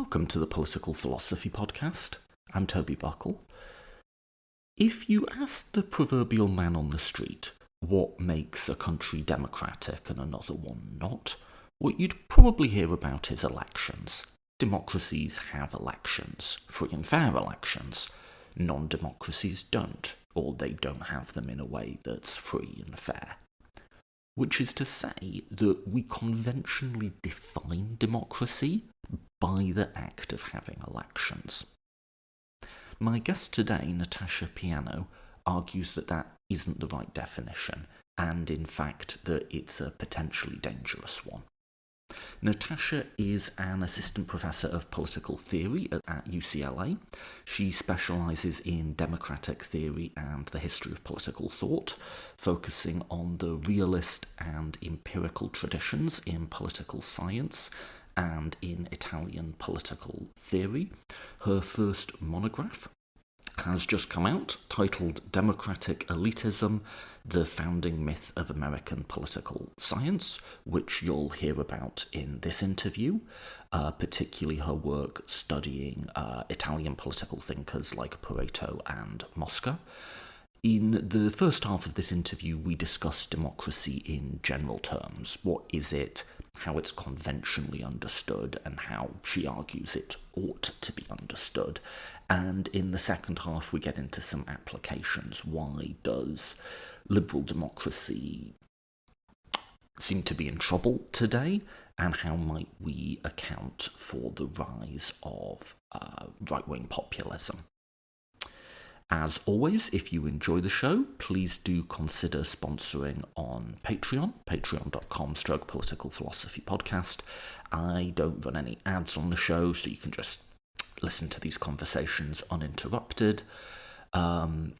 Welcome to the Political Philosophy Podcast. I'm Toby Buckle. If you ask the proverbial man on the street what makes a country democratic and another one not, what you'd probably hear about is elections. Democracies have elections, free and fair elections. Non-democracies don't, or they don't have them in a way that's free and fair. Which is to say that we conventionally define democracy by the act of having elections. My guest today, Natasha Piano, argues that that isn't the right definition, and in fact that it's a potentially dangerous one. Natasha is an assistant professor of political theory at UCLA. She specialises in democratic theory and the history of political thought, focusing on the realist and empirical traditions in political science and in Italian political theory. Her first monograph has just come out, titled Democratic Elitism, the Founding Myth of American Political Science, which you'll hear about in this interview, particularly her work studying Italian political thinkers like Pareto and Mosca. In the first half of this interview, we discuss democracy in general terms. What is it, how it's conventionally understood, and how she argues it ought to be understood. And in the second half, we get into some applications. Why does liberal democracy seem to be in trouble today? And how might we account for the rise of right-wing populism? As always, if you enjoy the show, please do consider sponsoring on Patreon, patreon.com/political philosophy podcast. I don't run any ads on the show, so you can just listen to these conversations uninterrupted. And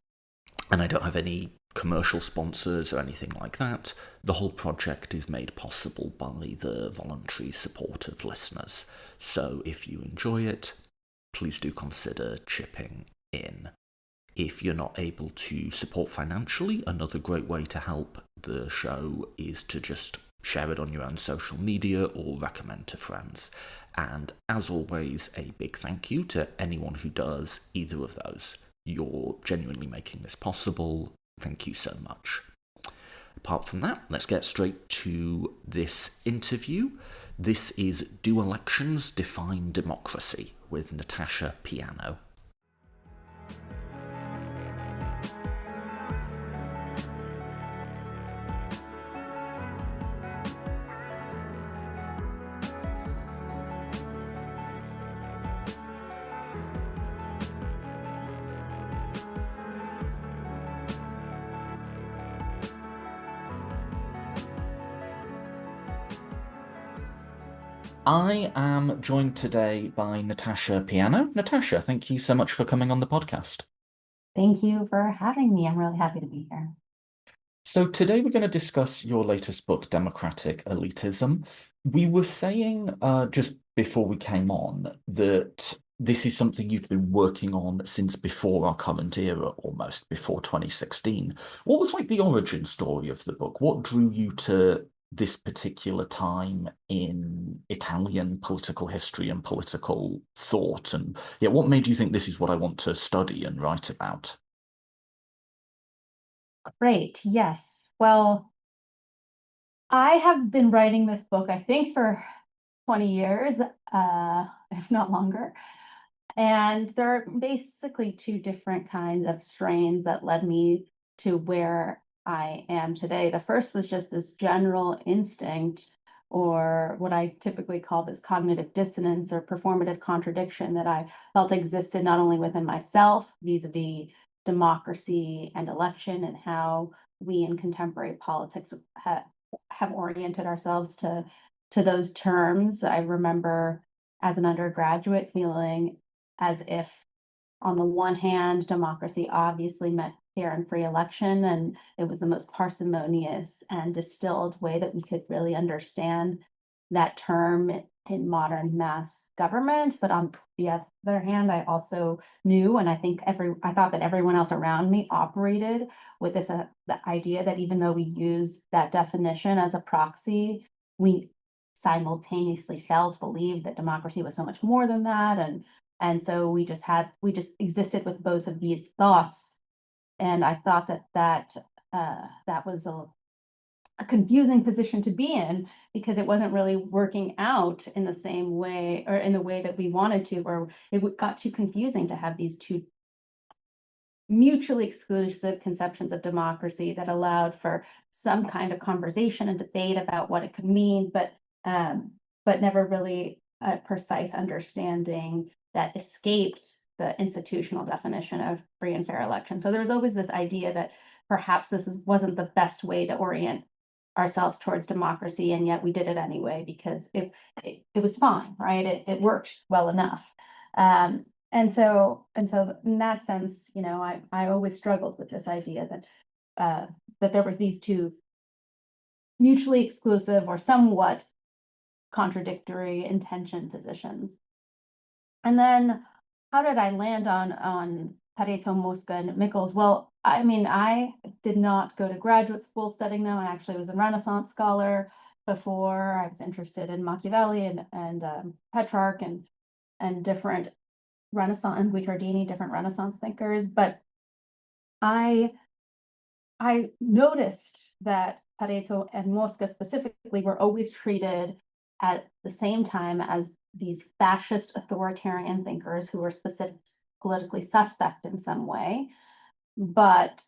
I don't have any commercial sponsors or anything like that. The whole project is made possible by the voluntary support of listeners. So if you enjoy it, please do consider chipping in. If you're not able to support financially, another great way to help the show is to just share it on your own social media or recommend to friends. And as always, a big thank you to anyone who does either of those. You're genuinely making this possible. Thank you so much. Apart from that, let's get straight to this interview. This is Do Elections Define Democracy with Natasha Piano. I am joined today by Natasha Piano. Natasha, thank you so much for coming on the podcast. Thank you for having me. I'm really happy to be here. So today we're going to discuss your latest book, Democratic Elitism. We were saying just before we came on that this is something you've been working on since before our current era, almost before 2016. What was like the origin story of the book? What drew you to this particular time in Italian political history and political thought? And what made you think this is what I want to study and write about? Great. Yes. Well, I have been writing this book, I think, for 20 years, if not longer. And there are basically two different kinds of strains that led me to where I am today. The first was just this general instinct, or what I typically call this cognitive dissonance or performative contradiction that I felt existed not only within myself vis-a-vis democracy and election, and how we in contemporary politics have oriented ourselves to those terms. I remember as an undergraduate feeling as if, on the one hand, democracy obviously meant fair and free election, and it was the most parsimonious and distilled way that we could really understand that term in modern mass government. But on the other hand, I also knew, and I thought that everyone else around me operated with this the idea that even though we use that definition as a proxy, we simultaneously felt, believed that democracy was so much more than that, and so we just existed with both of these thoughts, and I thought that was a confusing position to be in because it wasn't really working out in the same way or in the way that we wanted to, or it got too confusing to have these two mutually exclusive conceptions of democracy that allowed for some kind of conversation and debate about what it could mean, but never really a precise understanding that escaped the institutional definition of free and fair election. So there was always this idea that perhaps wasn't the best way to orient ourselves towards democracy, and yet we did it anyway because it was fine, right? It worked well enough. And so in that sense, I always struggled with this idea that there was these two mutually exclusive or somewhat contradictory intention positions. And then how did I land on Pareto, Mosca, and Mickels? Well, I mean, I did not go to graduate school studying them. I actually was a Renaissance scholar before. I was interested in Machiavelli and Petrarch and different Renaissance, Guicciardini, different Renaissance thinkers. But I noticed that Pareto and Mosca specifically were always treated at the same time as these fascist authoritarian thinkers who were politically suspect in some way, but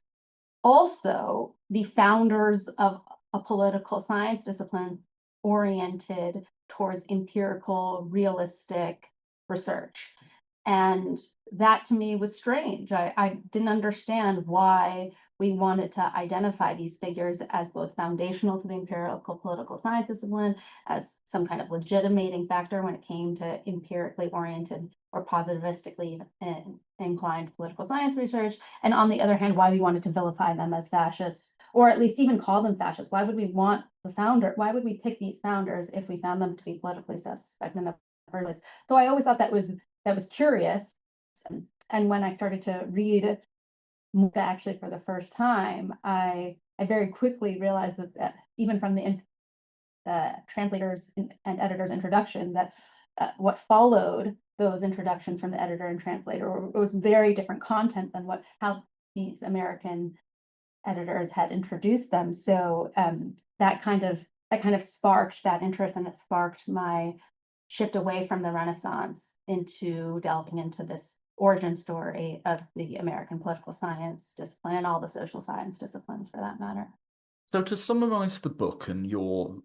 also the founders of a political science discipline oriented towards empirical, realistic research. And that to me was strange. I didn't understand why we wanted to identify these figures as both foundational to the empirical political science discipline, as some kind of legitimating factor when it came to empirically oriented or positivistically inclined political science research. And on the other hand, why we wanted to vilify them as fascists, or at least even call them fascists. Why would we want why would we pick these founders if we found them to be politically suspect in the first place? So I always thought that was curious. And when I started to read Mosca actually for the first time, I very quickly realized that even from the translators and editors introduction, that what followed those introductions from the editor and translator was very different content than how these American editors had introduced them. So that kind of sparked that interest, and it sparked my shift away from the Renaissance into delving into this origin story of the American political science discipline and all the social science disciplines for that matter. So to summarize the book and your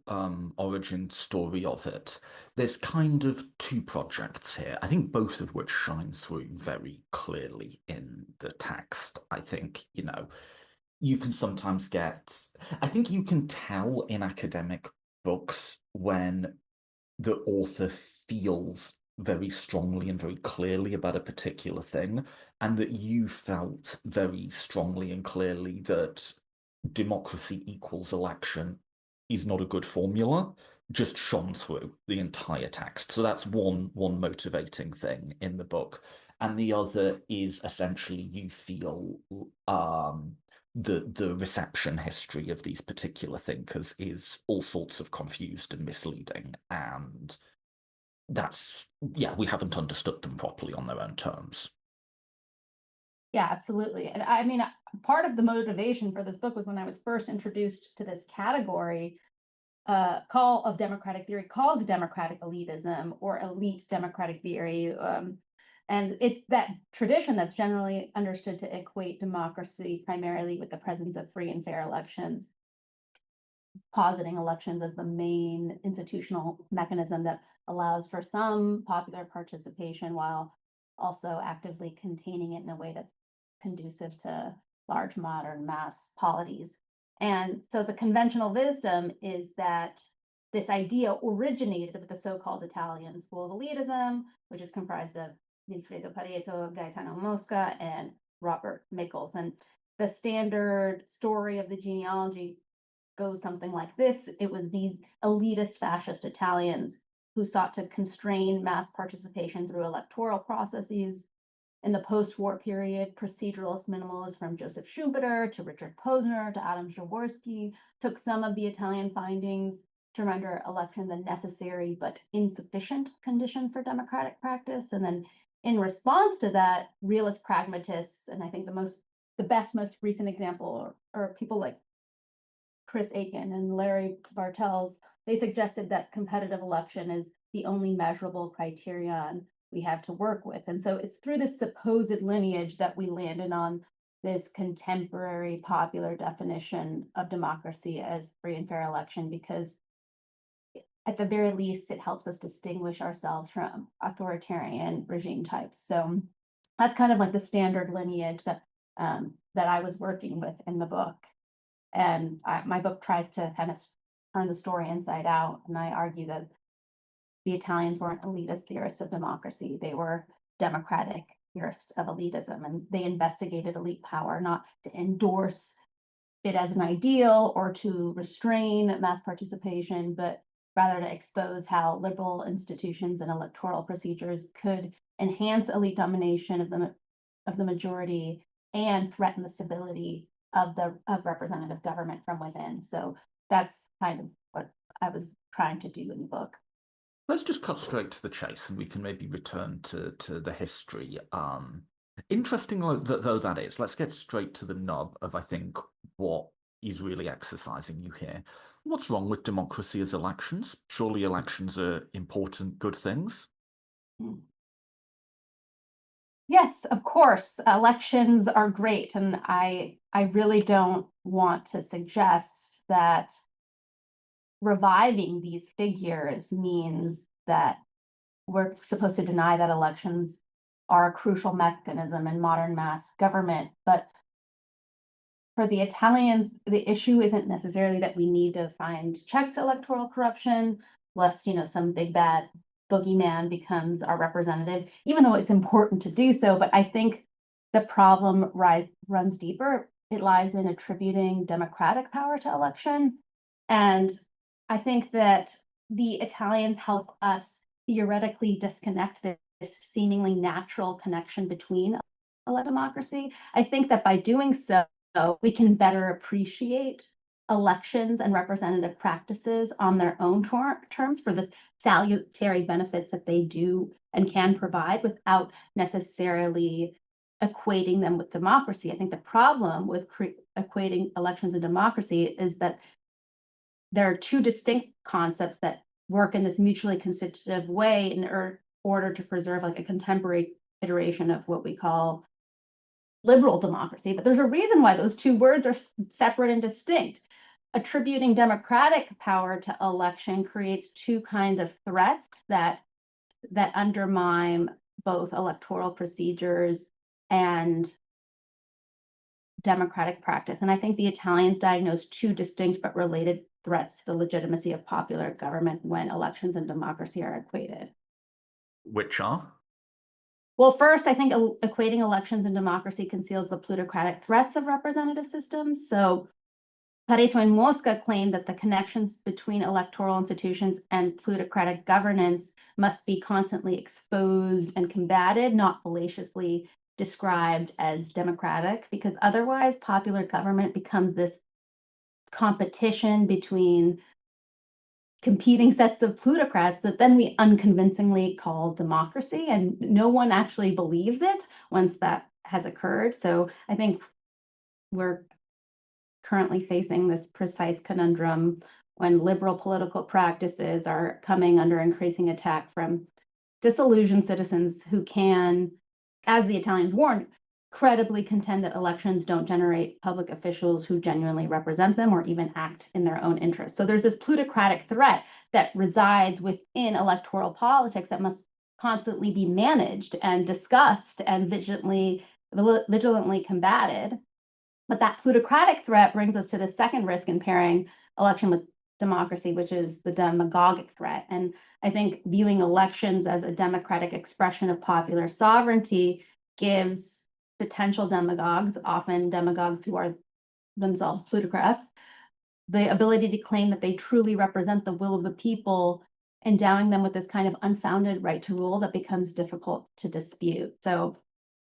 origin story of it, there's kind of two projects here. I think both of which shine through very clearly in the text. I think, you can sometimes I think you can tell in academic books when the author feels very strongly and very clearly about a particular thing, and that you felt very strongly and clearly that democracy equals election is not a good formula, just shone through the entire text. So that's one motivating thing in the book. And the other is essentially you feel the reception history of these particular thinkers is all sorts of confused and misleading. And we haven't understood them properly on their own terms. Yeah, absolutely. And I mean, part of the motivation for this book was when I was first introduced to this category call of democratic theory called democratic elitism or elite democratic theory. And it's that tradition that's generally understood to equate democracy primarily with the presence of free and fair elections, positing elections as the main institutional mechanism that allows for some popular participation while also actively containing it in a way that's conducive to large modern mass polities. And so the conventional wisdom is that this idea originated with the so-called Italian school of elitism, which is comprised of Vilfredo Pareto, Gaetano Mosca, and Robert Mickels. And the standard story of the genealogy goes something like this. It was these elitist fascist Italians who sought to constrain mass participation through electoral processes. In the post-war period, proceduralist minimalists from Joseph Schumpeter to Richard Posner to Adam Jaworski took some of the Italian findings render elections a necessary but insufficient condition for democratic practice. And then in response to that, realist pragmatists, and I think the best, most recent example are people like Chris Aiken and Larry Bartels, they suggested that competitive election is the only measurable criterion we have to work with. And so it's through this supposed lineage that we landed on this contemporary popular definition of democracy as free and fair election, because at the very least, it helps us distinguish ourselves from authoritarian regime types. So that's kind of like the standard lineage that I was working with in the book. And my book tries to kind of turn the story inside out. And I argue that the Italians weren't elitist theorists of democracy. They were democratic theorists of elitism. And they investigated elite power, not to endorse it as an ideal or to restrain mass participation, but rather to expose how liberal institutions and electoral procedures could enhance elite domination of the majority and threaten the stability of representative government from within. So that's kind of what I was trying to do in the book. Let's just cut straight to the chase, and we can maybe return to the history. Interesting though that is, let's get straight to the nub of, I think, what is really exercising you here. What's wrong with democracy as elections? Surely elections are important, good things. Yes, of course, elections are great. And I really don't want to suggest that reviving these figures means that we're supposed to deny that elections are a crucial mechanism in modern mass government. But for the Italians, the issue isn't necessarily that we need to find checks to electoral corruption, lest some big bad boogeyman becomes our representative, even though it's important to do so. But I think the problem runs deeper. It lies in attributing democratic power to election. And I think that the Italians help us theoretically disconnect this seemingly natural connection between a democracy. I think that by doing so, we can better appreciate elections and representative practices on their own terms for the salutary benefits that they do and can provide without necessarily equating them with democracy. I think the problem with equating elections and democracy is that there are two distinct concepts that work in this mutually constitutive way in order to preserve like a contemporary iteration of what we call liberal democracy. But there's a reason why those two words are separate and distinct. Attributing democratic power to election creates two kinds of threats that undermine both electoral procedures and democratic practice. And I think the Italians diagnosed two distinct but related threats to the legitimacy of popular government when elections and democracy are equated. Which are? Well, first, I think equating elections and democracy conceals the plutocratic threats of representative systems. So Pareto and Mosca claimed that the connections between electoral institutions and plutocratic governance must be constantly exposed and combated, not fallaciously described as democratic, because otherwise popular government becomes this competition between competing sets of plutocrats that then we unconvincingly call democracy, and no one actually believes it once that has occurred. So I think we're currently facing this precise conundrum when liberal political practices are coming under increasing attack from disillusioned citizens who can, as the Italians warned, credibly contend that elections don't generate public officials who genuinely represent them or even act in their own interests. So there's this plutocratic threat that resides within electoral politics that must constantly be managed and discussed and vigilantly combated. But that plutocratic threat brings us to the second risk in pairing election with democracy, which is the demagogic threat. And I think viewing elections as a democratic expression of popular sovereignty gives potential demagogues, often demagogues who are themselves plutocrats, the ability to claim that they truly represent the will of the people, endowing them with this kind of unfounded right to rule that becomes difficult to dispute. So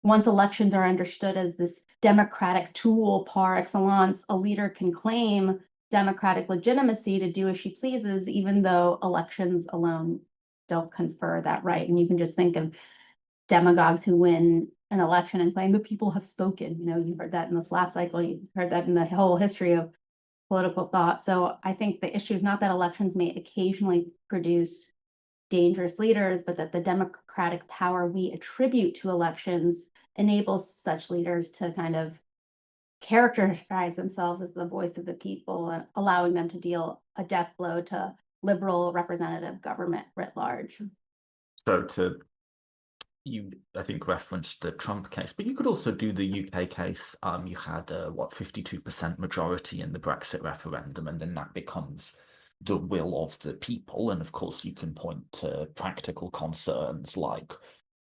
once elections are understood as this democratic tool par excellence, a leader can claim democratic legitimacy to do as she pleases, even though elections alone don't confer that right. And you can just think of demagogues who win an election and claim the people have spoken. You heard that in this last cycle, you heard that in the whole history of political thought. So I think the issue is not that elections may occasionally produce dangerous leaders, but that the democratic power we attribute to elections enables such leaders to kind of characterize themselves as the voice of the people, and allowing them to deal a death blow to liberal representative government writ large. So you, I think, referenced the Trump case, but you could also do the UK case. You had a 52% majority in the Brexit referendum, and then that becomes the will of the people. And of course, you can point to practical concerns like,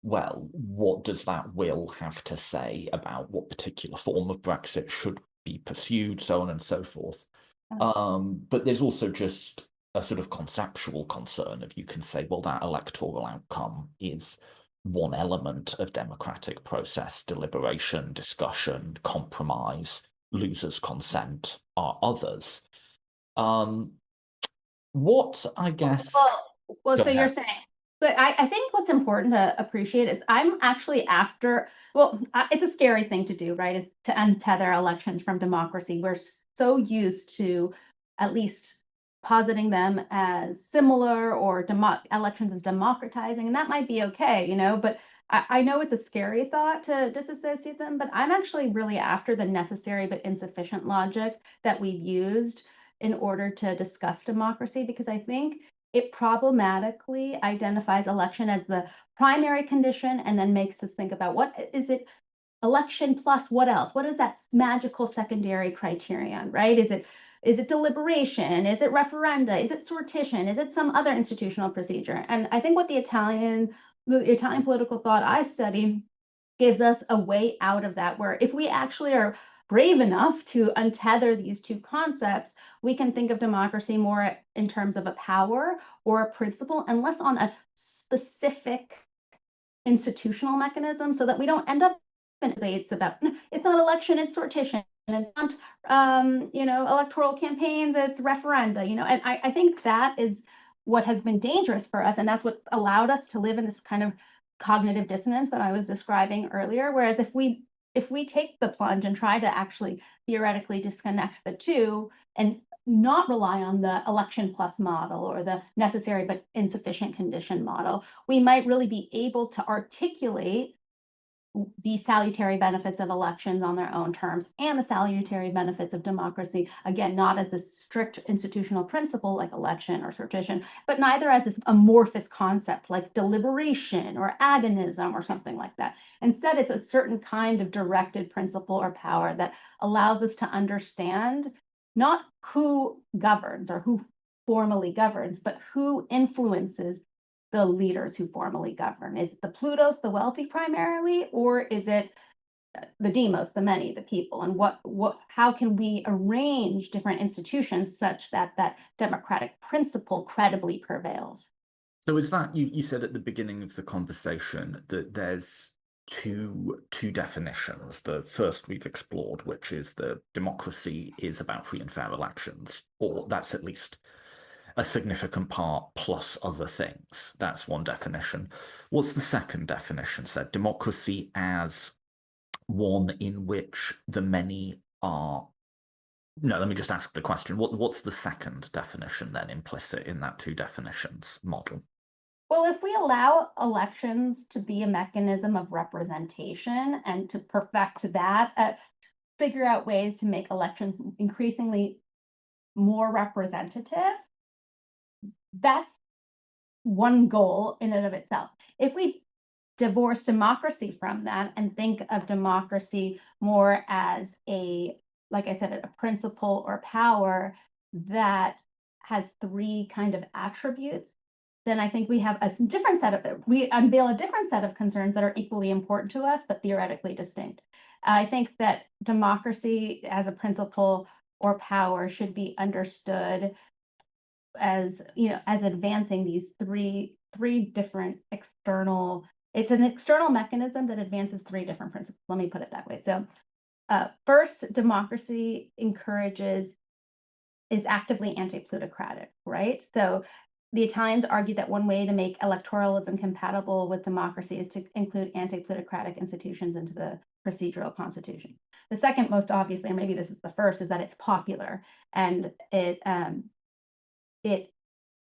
well, what does that will have to say about what particular form of Brexit should be pursued, so on and so forth. But there's also just a sort of conceptual concern of, you can say, well, that electoral outcome is one element of democratic process, deliberation, discussion, compromise. Losers' consent are others. What, I guess, Well, go so you're ahead. saying, but I think what's important to appreciate is I'm actually after, well, it's a scary thing to do, right? Is to untether elections from democracy. We're so used to at least positing them as similar, or elections as democratizing, and that might be okay, but I know it's a scary thought to disassociate them, but I'm actually really after the necessary but insufficient logic that we've used in order to discuss democracy, because I think it problematically identifies election as the primary condition and then makes us think about what is it, election plus what else? What is that magical secondary criterion, right? Is it deliberation? Is it referenda? Is it sortition? Is it some other institutional procedure? And I think what the Italian political thought I study gives us a way out of that, where if we actually are brave enough to untether these two concepts, we can think of democracy more in terms of a power or a principle, and less on a specific institutional mechanism, so that we don't end up in debates about it's not election, it's sortition, and it's not electoral campaigns, it's referenda. And I think that is what has been dangerous for us, and that's what allowed us to live in this kind of cognitive dissonance that I was describing earlier. Whereas if we take the plunge and try to actually theoretically disconnect the two, and not rely on the election plus model or the necessary but insufficient condition model, we might really be able to articulate the salutary benefits of elections on their own terms, and the salutary benefits of democracy, again, not as this strict institutional principle like election or sortition, but neither as this amorphous concept like deliberation or agonism or something like that. Instead, it's a certain kind of directed principle or power that allows us to understand not who governs or who formally governs, but who influences the leaders who formally govern. Is it the Plutos, the wealthy primarily, or is it the demos, the many, the people? And how can we arrange different institutions such that that democratic principle credibly prevails? So is that, you said at the beginning of the conversation that there's two definitions. The first we've explored, which is that democracy is about free and fair elections, or that's at least a significant part plus other things. That's one definition. What's the second definition said? Democracy as one in which the many are. No, let me just ask the question. What's the second definition then implicit in that two definitions model? Well, if we allow elections to be a mechanism of representation and to perfect that, figure out ways to make elections increasingly more representative, that's one goal in and of itself. If we divorce democracy from that and think of democracy more as like I said, a principle or power that has three kind of attributes, then I think we unveil a different set of concerns that are equally important to us, but theoretically distinct. I think that democracy as a principle or power should be understood as advancing these three different external. It's an external mechanism that advances three different principles. Let me put it that way. So first, democracy encourages is actively anti-plutocratic, right? So the Italians argued that one way to make electoralism compatible with democracy is to include anti-plutocratic institutions into the procedural constitution. The second, most obviously, and maybe this is the first, is that it's popular, and it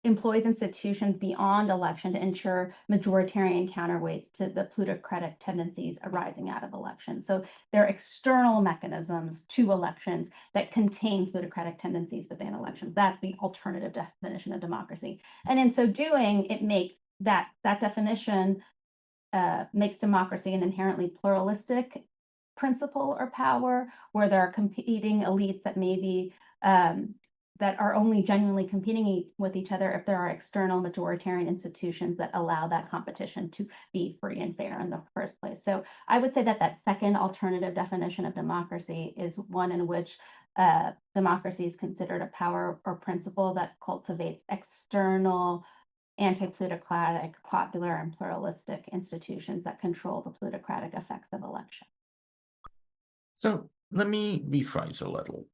employs institutions beyond election to ensure majoritarian counterweights to the plutocratic tendencies arising out of elections. So there are external mechanisms to elections that contain plutocratic tendencies within elections. That's the alternative definition of democracy. And in so doing, it makes that definition makes democracy an inherently pluralistic principle or power, where there are competing elites that maybe that are only genuinely competing with each other if there are external majoritarian institutions that allow that competition to be free and fair in the first place. So I would say that that second alternative definition of democracy is one in which democracy is considered a power or principle that cultivates external anti-plutocratic, popular, and pluralistic institutions that control the plutocratic effects of election. So let me rephrase a little,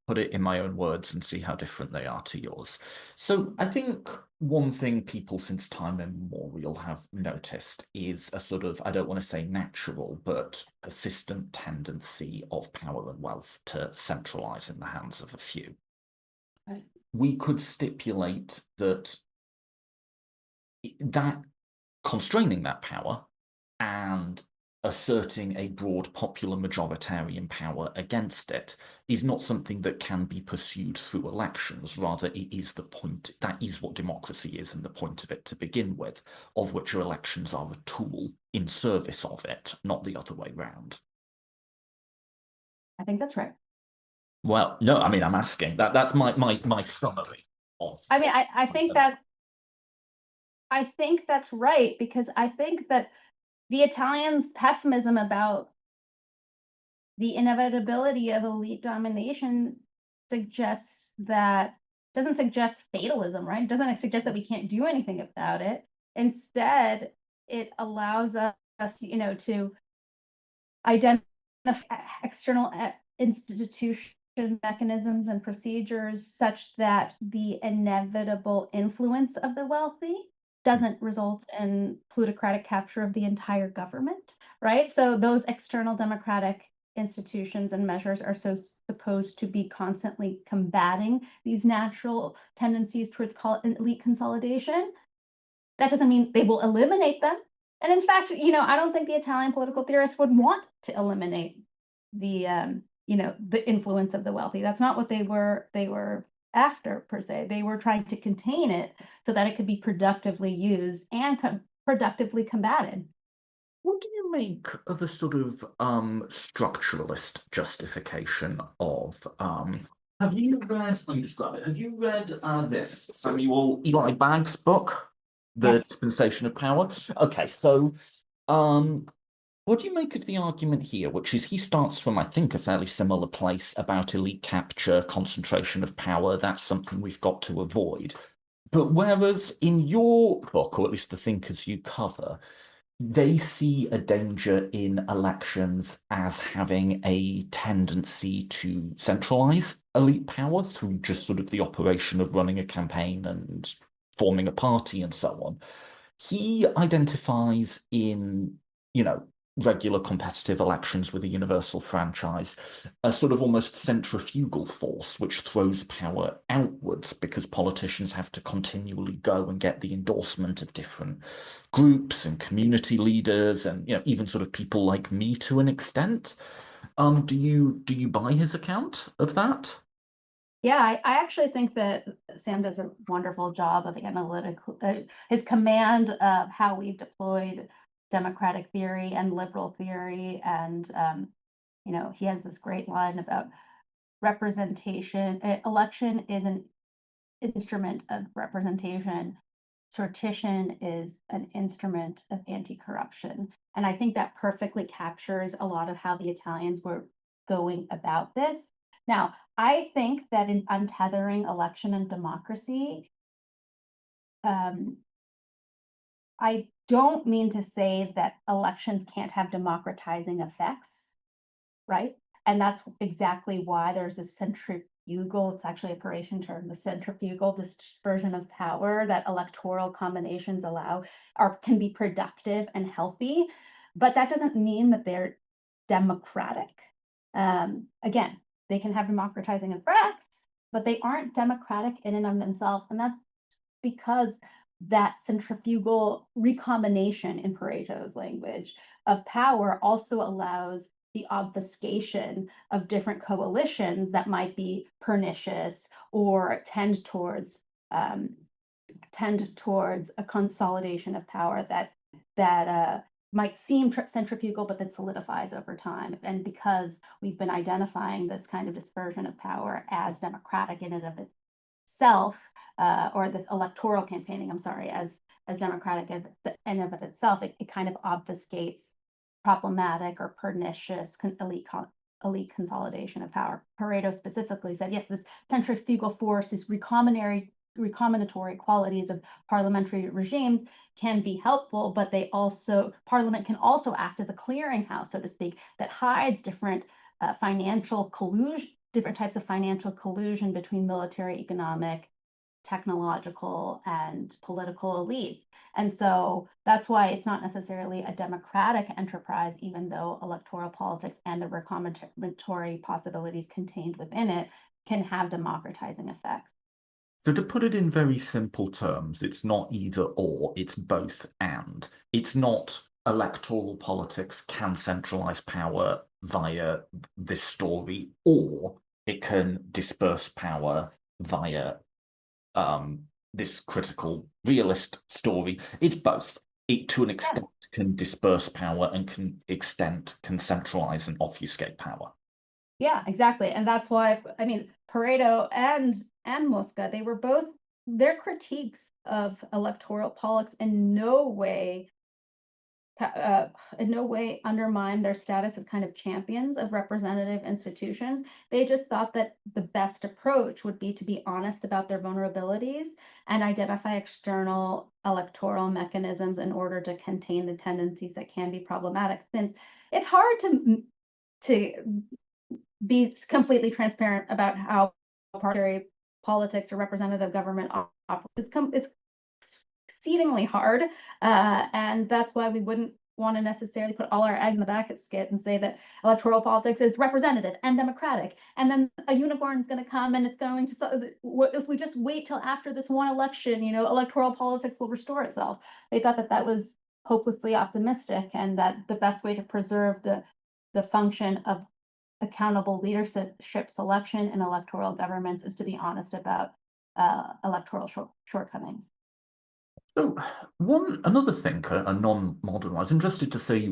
put it in my own words and see how different they are to yours. So I think one thing people since time immemorial have noticed is a sort of, I don't want to say natural, but persistent tendency of power and wealth to centralize in the hands of a few. Right. We could stipulate that constraining that power and asserting a broad popular majoritarian power against it is not something that can be pursued through elections. Rather, it is the point, that is what democracy is and the point of it to begin with, of which elections are a tool in service of it, not the other way round. I think that's right. Well, no, I mean, I'm asking. That's my summary of. I mean, I think that's right, because I think that the Italians' pessimism about the inevitability of elite domination doesn't suggest fatalism, right? It doesn't suggest that we can't do anything about it. Instead, it allows us, to identify external institution mechanisms and procedures such that the inevitable influence of the wealthy doesn't result in plutocratic capture of the entire government, right? So those external democratic institutions and measures are supposed to be constantly combating these natural tendencies towards elite consolidation. That doesn't mean they will eliminate them. And in fact, I don't think the Italian political theorists would want to eliminate the the influence of the wealthy. That's not what they were after, per se. They were trying to contain it so that it could be productively used and productively combated. What do you make of a sort of structuralist justification of have you read, let me describe it, have you read this Samuel Eli Bagg's book, The Yes. Dispensation of Power? Okay, so what do you make of the argument here, which is he starts from, I think, a fairly similar place about elite capture, concentration of power, that's something we've got to avoid. But whereas in your book, or at least the thinkers you cover, they see a danger in elections as having a tendency to centralize elite power through just sort of the operation of running a campaign and forming a party and so on. He identifies in, regular competitive elections with a universal franchise, a sort of almost centrifugal force which throws power outwards because politicians have to continually go and get the endorsement of different groups and community leaders and even sort of people like me to an extent. Do you buy his account of that? Yeah, I actually think that Sam does a wonderful job of analytical, his command of how we've deployed democratic theory and liberal theory. And, he has this great line about representation. Election is an instrument of representation. Sortition is an instrument of anti-corruption. And I think that perfectly captures a lot of how the Italians were going about this. Now, I think that in untethering election and democracy, I don't mean to say that elections can't have democratizing effects, right? And that's exactly why there's this centrifugal, it's actually a Paretian term, the centrifugal dispersion of power that electoral combinations allow can be productive and healthy. But that doesn't mean that they're democratic. Again, they can have democratizing effects, but they aren't democratic in and of themselves. And that's because that centrifugal recombination, in Pareto's language, of power also allows the obfuscation of different coalitions that might be pernicious or um, tend towards a consolidation of power that might seem centrifugal, but that solidifies over time. And because we've been identifying this kind of dispersion of power as democratic in and of itself, or this electoral campaigning, I'm sorry, as democratic in and of itself, it kind of obfuscates problematic or pernicious elite consolidation of power. Pareto specifically said, yes, this centrifugal force, these recombinatory qualities of parliamentary regimes can be helpful, but Parliament can also act as a clearinghouse, so to speak, that hides different financial collusion, different types of financial collusion between military, economic, technological, and political elites. And so that's why it's not necessarily a democratic enterprise, even though electoral politics and the recombinatory possibilities contained within it can have democratizing effects. So to put it in very simple terms, it's not either or, it's both and. It's not electoral politics can centralize power via this story, or it can disperse power via this critical realist story. It's both. It, to an extent, can disperse power and can centralize and obfuscate power. Yeah, exactly. And that's why, I mean, Pareto and Mosca, they were both, their critiques of electoral politics in no way undermine their status as kind of champions of representative institutions. They just thought that the best approach would be to be honest about their vulnerabilities and identify external electoral mechanisms in order to contain the tendencies that can be problematic. Since it's hard to be completely transparent about how parliamentary politics or representative government operates. It's exceedingly hard, and that's why we wouldn't want to necessarily put all our eggs in the basket and say that electoral politics is representative and democratic, and then a unicorn is going to come and it's going to, if we just wait till after this one election, electoral politics will restore itself. They thought that that was hopelessly optimistic, and that the best way to preserve the function of accountable leadership selection in electoral governments is to be honest about electoral shortcomings. So another thinker, a non-modern, I was interested to say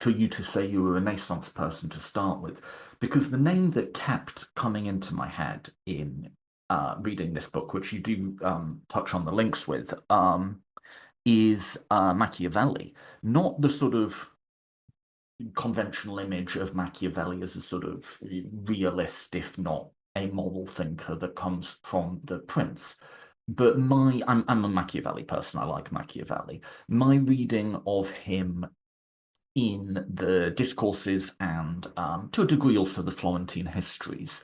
for you to say you were a Renaissance person to start with, because the name that kept coming into my head in reading this book, which you do touch on the links with, is Machiavelli, not the sort of conventional image of Machiavelli as a sort of realist, if not a moral thinker that comes from the Prince. But I'm a Machiavelli person. I like Machiavelli. My reading of him in the discourses and to a degree also the Florentine histories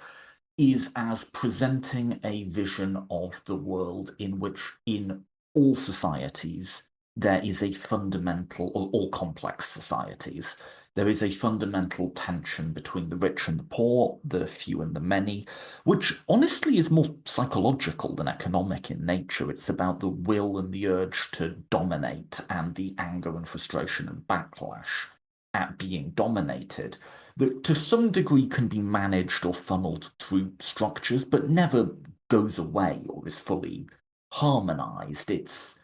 is as presenting a vision of the world in which in all societies there is a fundamental, or all complex societies, there is a fundamental tension between the rich and the poor, the few and the many, which honestly is more psychological than economic in nature. It's about the will and the urge to dominate and the anger and frustration and backlash at being dominated that to some degree can be managed or funneled through structures, but never goes away or is fully harmonized. It's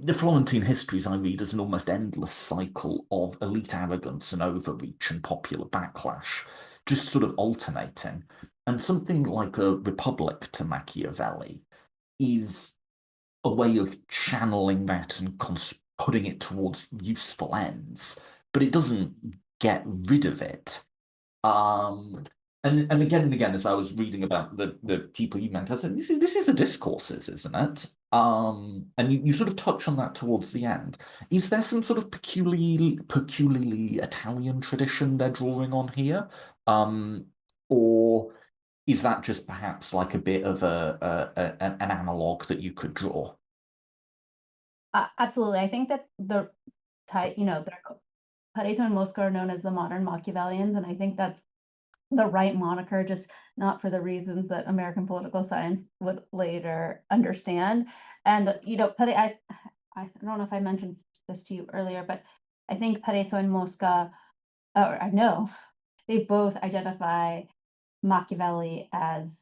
the Florentine histories I read as an almost endless cycle of elite arrogance and overreach and popular backlash, just sort of alternating. And something like a republic to Machiavelli is a way of channeling that and putting it towards useful ends, but it doesn't get rid of it. Um, and again and again, as I was reading about the people you meant, I said, this is the discourses, isn't it? And you sort of touch on that towards the end. Is there some sort of peculiarly Italian tradition they're drawing on here? Or is that just perhaps like a bit of an analog that you could draw? Absolutely. I think that the type, Pareto and Mosca are known as the modern Machiavellians, and I think that's the right moniker, just not for the reasons that American political science would later understand. And I don't know if I mentioned this to you earlier, but I think Pareto and Mosca, or I know, they both identify Machiavelli as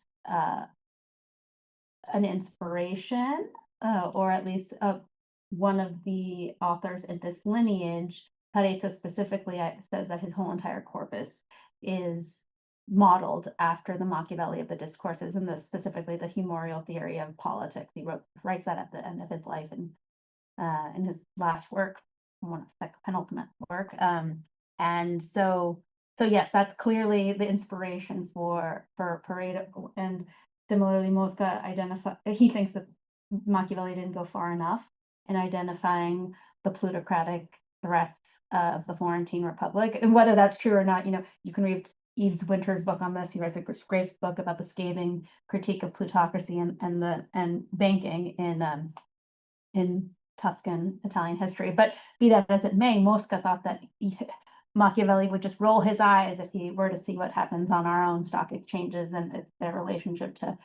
an inspiration, or at least one of the authors in this lineage. Pareto specifically says that his whole entire corpus is modeled after the Machiavelli of the discourses, and specifically the humorial theory of politics. He writes that at the end of his life, and in his last work, penultimate work. And so yes, that's clearly the inspiration for Pareto. And similarly, Mosca he thinks that Machiavelli didn't go far enough in identifying the plutocratic threats of the Florentine Republic. And whether that's true or not, you can read Yves Winter's book on this. He writes a great book about the scathing critique of plutocracy and banking in Tuscan Italian history. But be that as it may, Mosca thought that Machiavelli would just roll his eyes if he were to see what happens on our own stock exchanges and their relationship to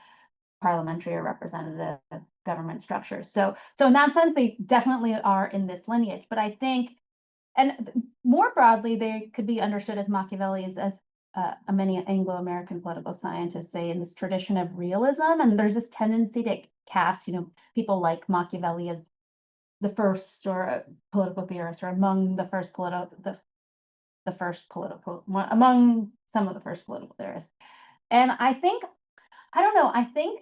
parliamentary or representative government structures. So in that sense, they definitely are in this lineage. But I think, and more broadly, they could be understood as Machiavelli as many Anglo-American political scientists say, in this tradition of realism. And there's this tendency to cast, people like Machiavelli as the first or political theorist, or among the first among some of the first political theorists. And I don't know, I think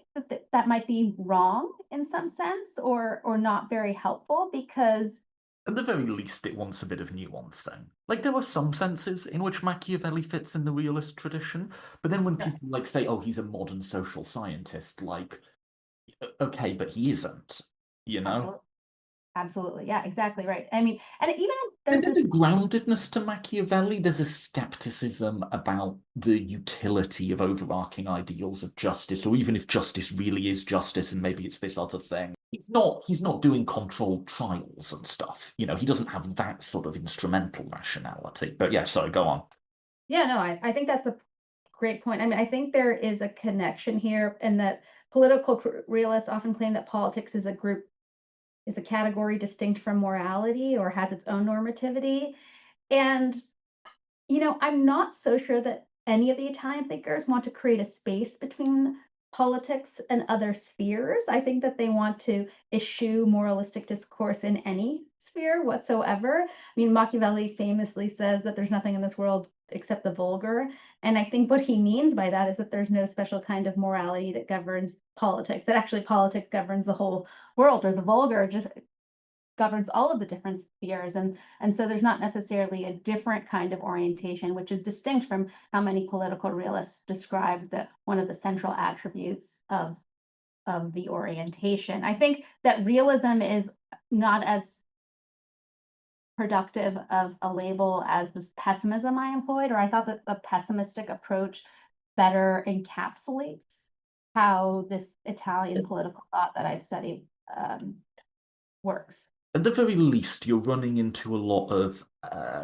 that might be wrong in some sense, or not very helpful, because At the very least, it wants a bit of nuance then. Like, there are some senses in which Machiavelli fits in the realist tradition, but then when people like say, oh, he's a modern social scientist, like, okay, but he isn't, you know? absolutely, absolutely, yeah, exactly right. I mean, and even But there's there's this. a groundedness to Machiavelli. There's a skepticism about the utility of overarching ideals of justice, or even if justice really is justice and maybe it's this other thing. He's not doing controlled trials and stuff. He doesn't have that sort of instrumental rationality. But yeah, sorry, go on. Yeah, no, I think that's a great point. I mean, I think there is a connection here, and that political realists often claim that politics is a category distinct from morality or has its own normativity. And I'm not so sure that any of the Italian thinkers want to create a space between politics and other spheres. I think that they want to eschew moralistic discourse in any sphere whatsoever. I mean, Machiavelli famously says that there's nothing in this world except the vulgar. And I think what he means by that is that there's no special kind of morality that governs politics, that actually politics governs the whole world, or the vulgar just governs all of the different spheres. And so there's not necessarily a different kind of orientation, which is distinct from how many political realists describe that one of the central attributes of the orientation. I think that realism is not as productive of a label as this pessimism I employed, or I thought that the pessimistic approach better encapsulates how this Italian political thought that I studied works. At the very least, you're running into a lot of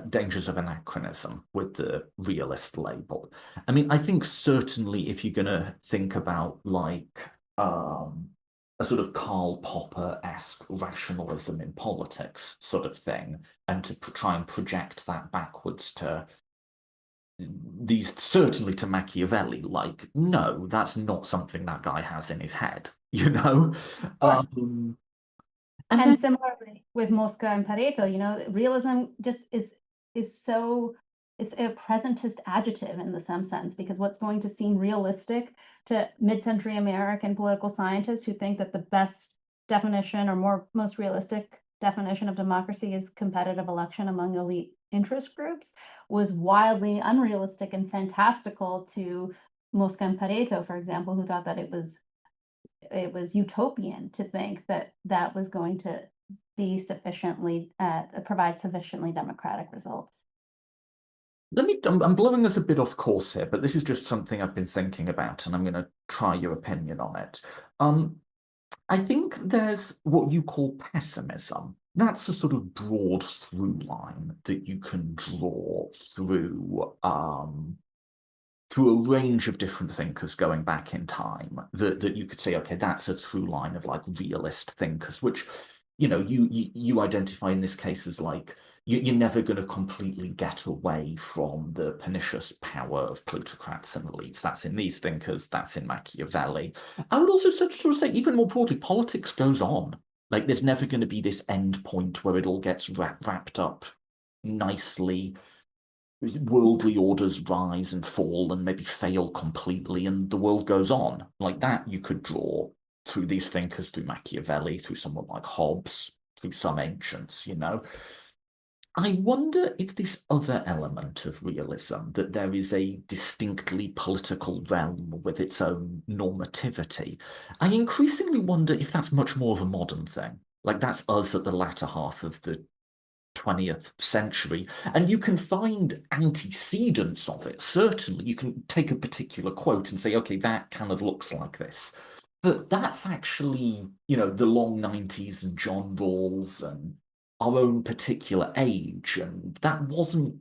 dangers of anachronism with the realist label. I mean, I think certainly if you're going to think about like a sort of Karl Popper-esque rationalism in politics sort of thing, and to try and project that backwards to certainly to Machiavelli, like, no, that's not something that guy has in his head, you know? Sure. And And then similarly with Mosca and Pareto, realism just is so it's a presentist adjective in some sense, because what's going to seem realistic to mid-century American political scientists who think that the best definition, or most realistic definition of democracy, is competitive election among elite interest groups, was wildly unrealistic and fantastical to Mosca and Pareto, for example, who thought that it was utopian to think that that was going to be provide sufficiently democratic results. I'm blowing us a bit off course here, but this is just something I've been thinking about, and I'm going to try your opinion on it. Um, I think there's what you call pessimism. That's a sort of broad through line that you can draw through a range of different thinkers going back in time that you could say, okay, that's a through line of like realist thinkers, which, you identify in this case as like you're never going to completely get away from the pernicious power of plutocrats and elites. That's in these thinkers, that's in Machiavelli. I would also sort of say, even more broadly, politics goes on. Like there's never going to be this end point where it all gets wrapped up nicely, worldly orders rise and fall and maybe fail completely, and the world goes on. Like that, you could draw through these thinkers, through Machiavelli, through someone like Hobbes, through some ancients. I wonder if this other element of realism, that there is a distinctly political realm with its own normativity, I increasingly wonder if that's much more of a modern thing. Like that's us at the latter half of the 20th century. And you can find antecedents of it. Certainly, you can take a particular quote and say, okay, that kind of looks like this. But that's actually, the long 90s and John Rawls and our own particular age. And that wasn't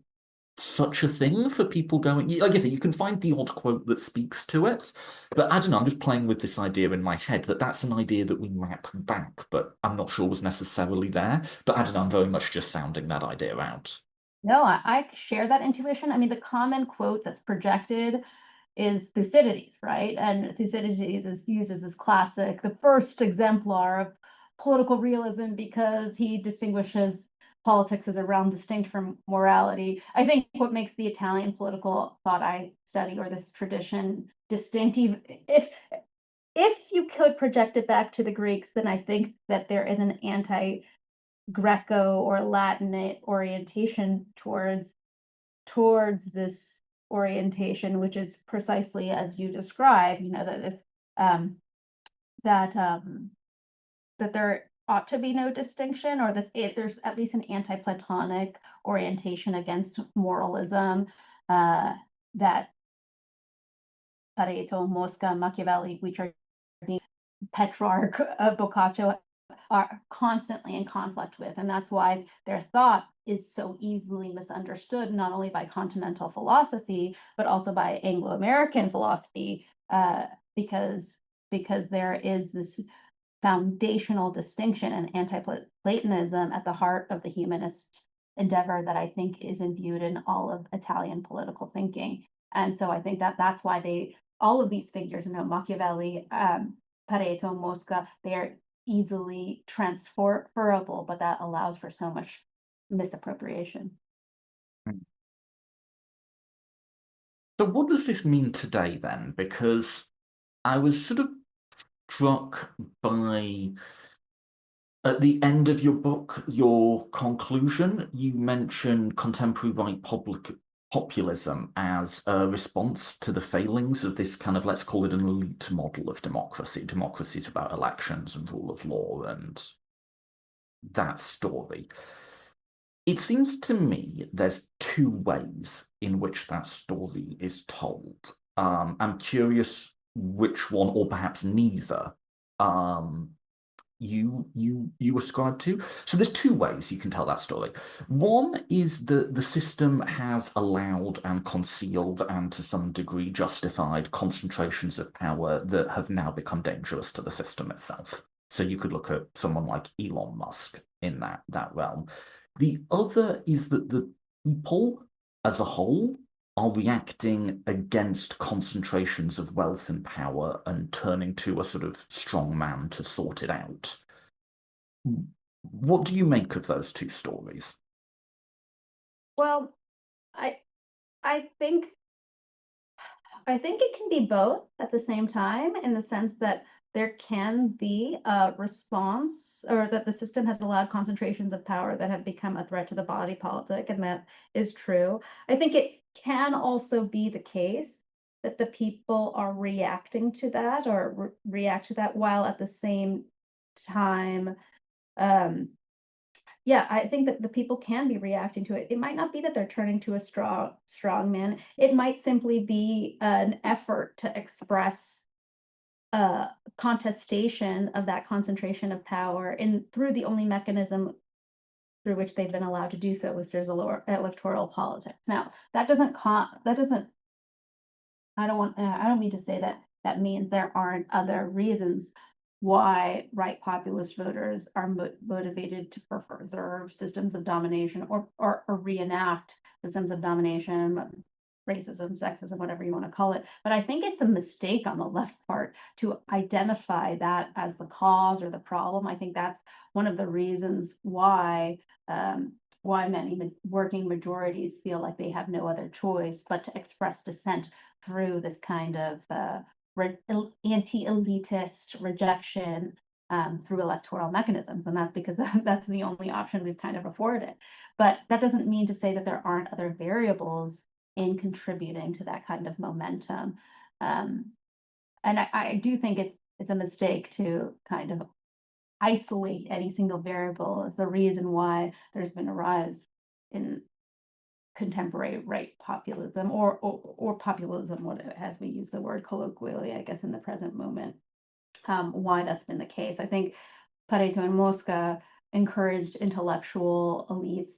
such a thing for people going. Like I say, you can find the odd quote that speaks to it, but I don't know. I'm just playing with this idea in my head that that's an idea that we map back, but I'm not sure was necessarily there. But I don't know. I'm very much just sounding that idea out. No, I share that intuition. I mean, the common quote that's projected is Thucydides, right? And Thucydides is used as this classic, the first exemplar of political realism, because he distinguishes politics as a realm distinct from morality. I think what makes the Italian political thought I study, or this tradition, distinct, even if you could project it back to the Greeks, then I think that there is an anti-Greco or Latinate orientation towards this orientation, which is precisely as you describe, that if that that there ought to be no distinction, or there's at least an anti-Platonic orientation against moralism, that Pareto, Mosca, Machiavelli, Guicciardini, Petrarch, Boccaccio are constantly in conflict with. And that's why their thought is so easily misunderstood, not only by continental philosophy, but also by Anglo-American philosophy, because there is this foundational distinction and anti-Platonism at the heart of the humanist endeavor that I think is imbued in all of Italian political thinking. And so I think that that's why all of these figures, Machiavelli, Pareto, Mosca, they're easily transferable, but that allows for so much misappropriation. So, what does this mean today then? Because I was sort of struck by, at the end of your book, your conclusion, you mention contemporary populism as a response to the failings of this kind of, let's call it an elite model of democracy. Democracy is about elections and rule of law and that story. It seems to me there's two ways in which that story is told. I'm curious which one, or perhaps neither, um, you ascribe to. So there's two ways you can tell that story. One is that the system has allowed and concealed and to some degree justified concentrations of power that have now become dangerous to the system itself. So you could look at someone like Elon Musk in that realm. The other is that the people as a whole are reacting against concentrations of wealth and power and turning to a sort of strong man to sort it out. What do you make of those two stories? Well, I I think it can be both at the same time, in the sense that there can be a response, or that the system has allowed concentrations of power that have become a threat to the body politic, and that is true. I think it can also be the case that the people are reacting to that, or react to that, while at the same time, um, Yeah, I think that the people can be reacting to it. It might not be that they're turning to a strong man. It might simply be an effort to express contestation of that concentration of power in through the only mechanism through which they've been allowed to do so, which is electoral politics. Now, that doesn't I don't mean to say that that means there aren't other reasons why right populist voters are motivated to preserve systems of domination or reenact systems of domination, racism, sexism, whatever you want to call it. But I think it's a mistake on the left's part to identify that as the cause or the problem. I think that's one of the reasons why many working majorities feel like they have no other choice but to express dissent through this kind of anti-elitist rejection through electoral mechanisms. And that's because that's the only option we've kind of afforded. But that doesn't mean to say that there aren't other variables in contributing to that kind of momentum. And I do think it's a mistake to kind of isolate any single variable as the reason why there's been a rise in contemporary right populism or populism, as we use the word colloquially, I guess, in the present moment. Why that's been the case. I think Pareto and Mosca encouraged intellectual elites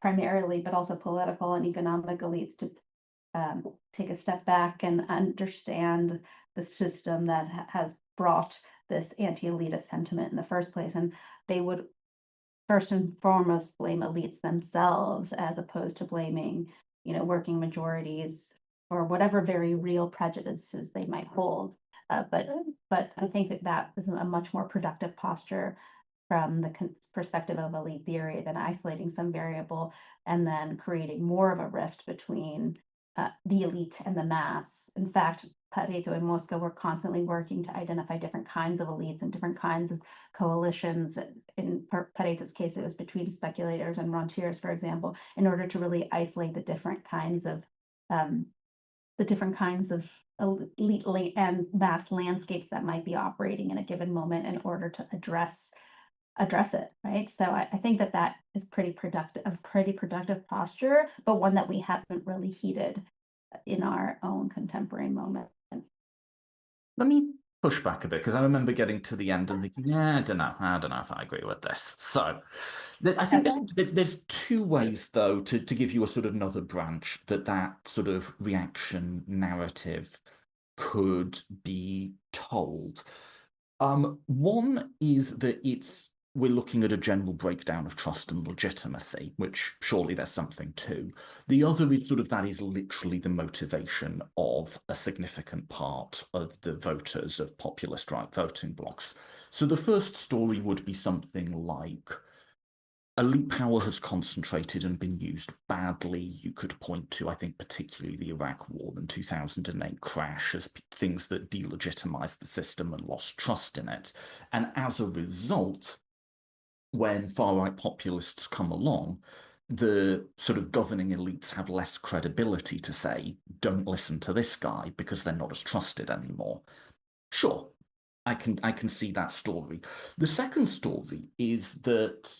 primarily, but also political and economic elites to take a step back and understand the system that has brought this anti-elitist sentiment in the first place. And they would first and foremost blame elites themselves as opposed to blaming, working majorities or whatever very real prejudices they might hold. But I think that is a much more productive posture from the perspective of elite theory than isolating some variable and then creating more of a rift between the elite and the mass. In fact, Pareto and Mosca were constantly working to identify different kinds of elites and different kinds of coalitions. In Pareto's case, it was between speculators and rentiers, for example, in order to really isolate the different kinds of elite and vast landscapes that might be operating in a given moment in order to address it, right? So I think that is a pretty productive posture, but one that we haven't really heeded in our own contemporary moment. Let me push back a bit because I remember getting to the end and thinking, yeah, I don't know if I agree with this. So I think there's two ways, though, to give you a sort of another branch that sort of reaction narrative could be told. One is that we're looking at a general breakdown of trust and legitimacy, which surely there's something to. The other is sort of that is literally the motivation of a significant part of the voters of populist right voting blocs. So the first story would be something like elite power has concentrated and been used badly. You could point to, I think, particularly the Iraq War and 2008 crash as things that delegitimized the system and lost trust in it. And as a result, when far-right populists come along, the sort of governing elites have less credibility to say, don't listen to this guy because they're not as trusted anymore. Sure, I can see that story. The second story is that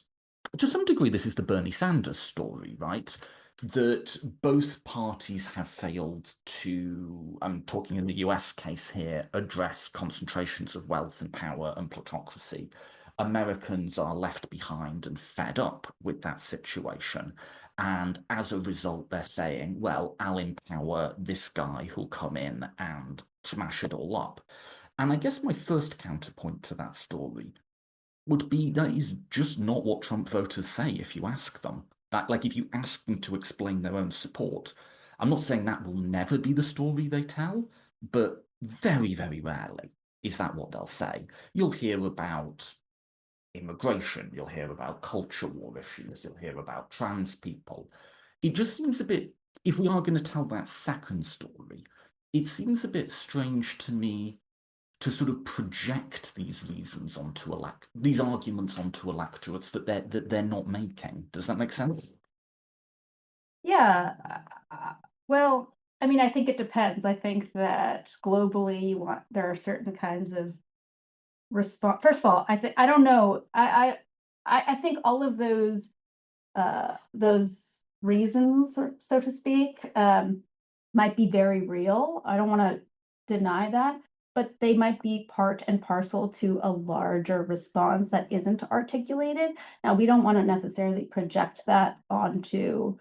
to some degree this is the Bernie Sanders story, right? That both parties have failed to, I'm talking in the US case here, address concentrations of wealth and power and plutocracy. Americans are left behind and fed up with that situation. And as a result, they're saying, well, I'll empower this guy who'll come in and smash it all up. And I guess my first counterpoint to that story would be that is just not what Trump voters say if you ask them. That, like, if you ask them to explain their own support, I'm not saying that will never be the story they tell, but very, very rarely is that what they'll say. You'll hear about immigration, you'll hear about culture war issues, you'll hear about trans people. It just seems a bit, if we are going to tell that second story, it seems a bit strange to me to sort of project these reasons onto these arguments onto electorates that they're not making. Does that make sense? Yeah. Well, I mean, I think it depends. I think that globally, there are certain kinds of response. First of all, I don't know. I think all of those reasons, so to speak, might be very real. I don't want to deny that, but they might be part and parcel to a larger response that isn't articulated. Now, we don't want to necessarily project that onto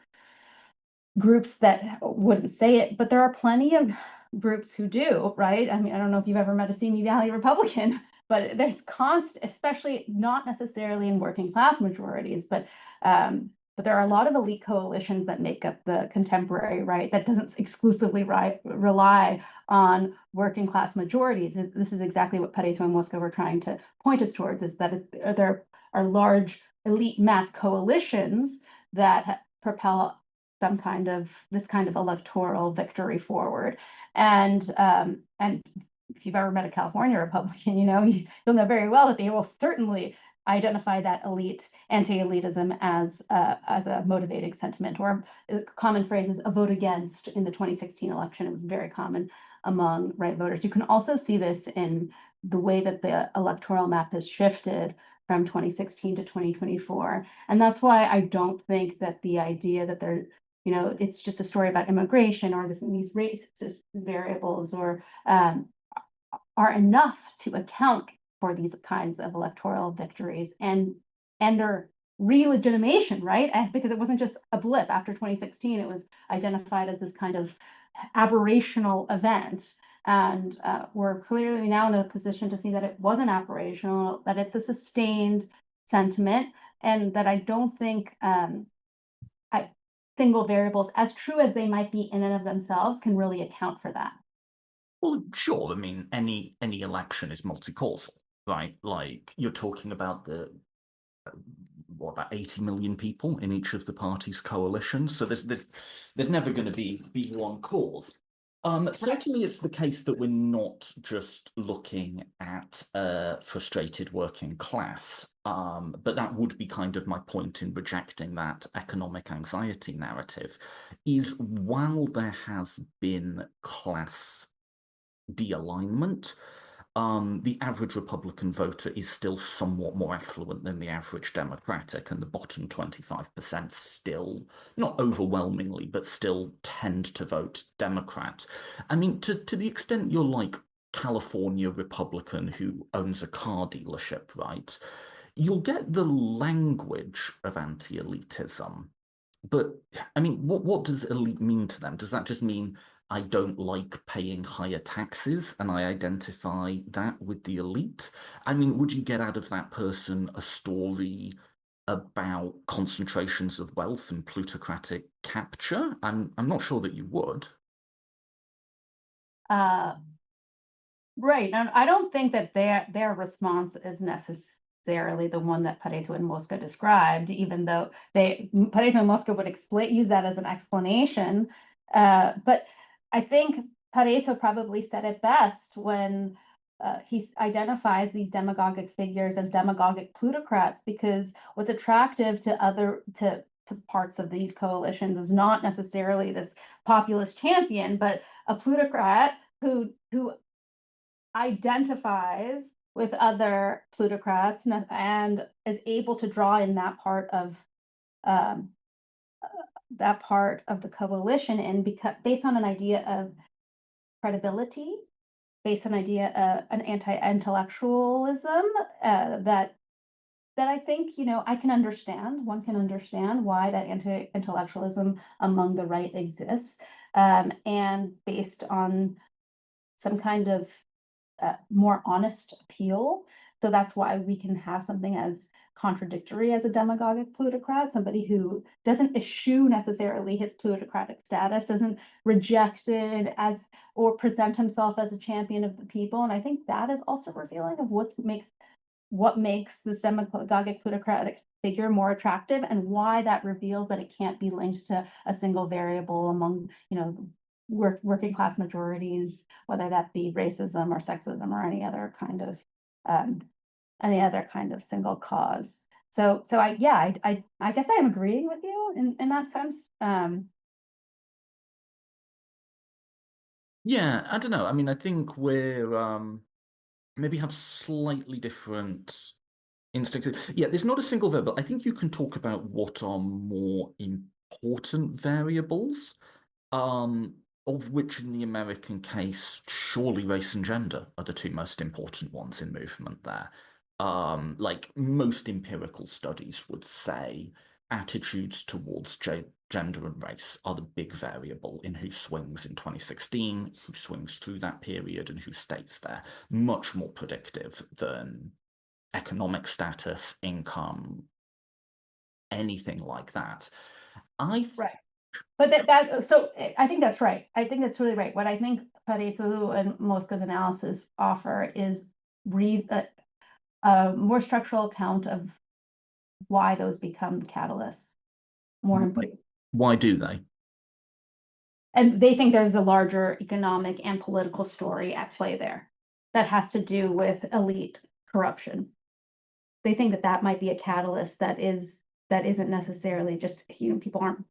groups that wouldn't say it, but there are plenty of groups who do, right? I mean, I don't know if you've ever met a Simi Valley Republican, but there's constant, especially not necessarily in working class majorities, but there are a lot of elite coalitions that make up the contemporary right that doesn't exclusively rely on working class majorities. This is exactly what Pareto and Mosca were trying to point us towards, is that there are large elite mass coalitions that propel this kind of electoral victory forward. And if you've ever met a California Republican, you'll know very well that they will certainly identify that anti-elitism as a motivating sentiment, or common phrases, a vote against in the 2016 election. It was very common among right voters. You can also see this in the way that the electoral map has shifted from 2016 to 2024. And that's why I don't think that the idea that it's just a story about immigration or these racist variables are enough to account for these kinds of electoral victories and their re-legitimation, right? Because it wasn't just a blip after 2016, it was identified as this kind of aberrational event. And we're clearly now in a position to see that it wasn't aberrational, that it's a sustained sentiment, and that I don't think single variables, as true as they might be in and of themselves, can really account for that. Well, sure. I mean, any election is multi-causal, right? Like you're talking about what, about 80 million people in each of the parties' coalitions. So there's never going to be one cause. Certainly, it's the case that we're not just looking at frustrated working class, but that would be kind of my point in rejecting that economic anxiety narrative, is while there has been class de-alignment, the average Republican voter is still somewhat more affluent than the average Democratic, and the bottom 25% still, not overwhelmingly, but still tend to vote Democrat. I mean, to the extent you're like California Republican who owns a car dealership, right? You'll get the language of anti-elitism. But I mean, what does elite mean to them? Does that just mean I don't like paying higher taxes and I identify that with the elite? I mean, would you get out of that person a story about concentrations of wealth and plutocratic capture? I'm not sure that you would. Uh, right. And I don't think that their response is necessarily the one that Pareto and Mosca described, even though Pareto and Mosca would use that as an explanation. But I think Pareto probably said it best when he identifies these demagogic figures as demagogic plutocrats, because what's attractive to parts of these coalitions is not necessarily this populist champion, but a plutocrat who identifies with other plutocrats and is able to draw in um, that part of the coalition in, because based on an idea of credibility, based on idea an anti-intellectualism that I think, I can understand. One can understand why that anti-intellectualism among the right exists, and based on some kind of more honest appeal. So that's why we can have something as contradictory as a demagogic plutocrat, somebody who doesn't eschew necessarily his plutocratic status, doesn't reject it as or present himself as a champion of the people. And I think that is also revealing of what makes this demagogic plutocratic figure more attractive, and why that reveals that it can't be linked to a single variable among, working class majorities, whether that be racism or sexism or um, any other kind of single cause. So I guess I am agreeing with you in that sense. Yeah, I don't know. I mean, I think we're maybe have slightly different Instinctive. Yeah, there's not a single variable. I think you can talk about what are more important variables, of which in the American case, surely race and gender are the two most important ones in movement there. Like most empirical studies would say, attitudes towards gender and race are the big variable in who swings in 2016, who swings through that period, and who stays there. Much more predictive than economic status, income, anything like that. I Right. But that so I think that's right. I think that's really right. What I think Pareto and Mosca's analysis offer is a more structural account of why those become catalysts more important. why do they? And they think there's a larger economic and political story at play there that has to do with elite corruption. They think that that might be a catalyst that isn't necessarily just, people aren't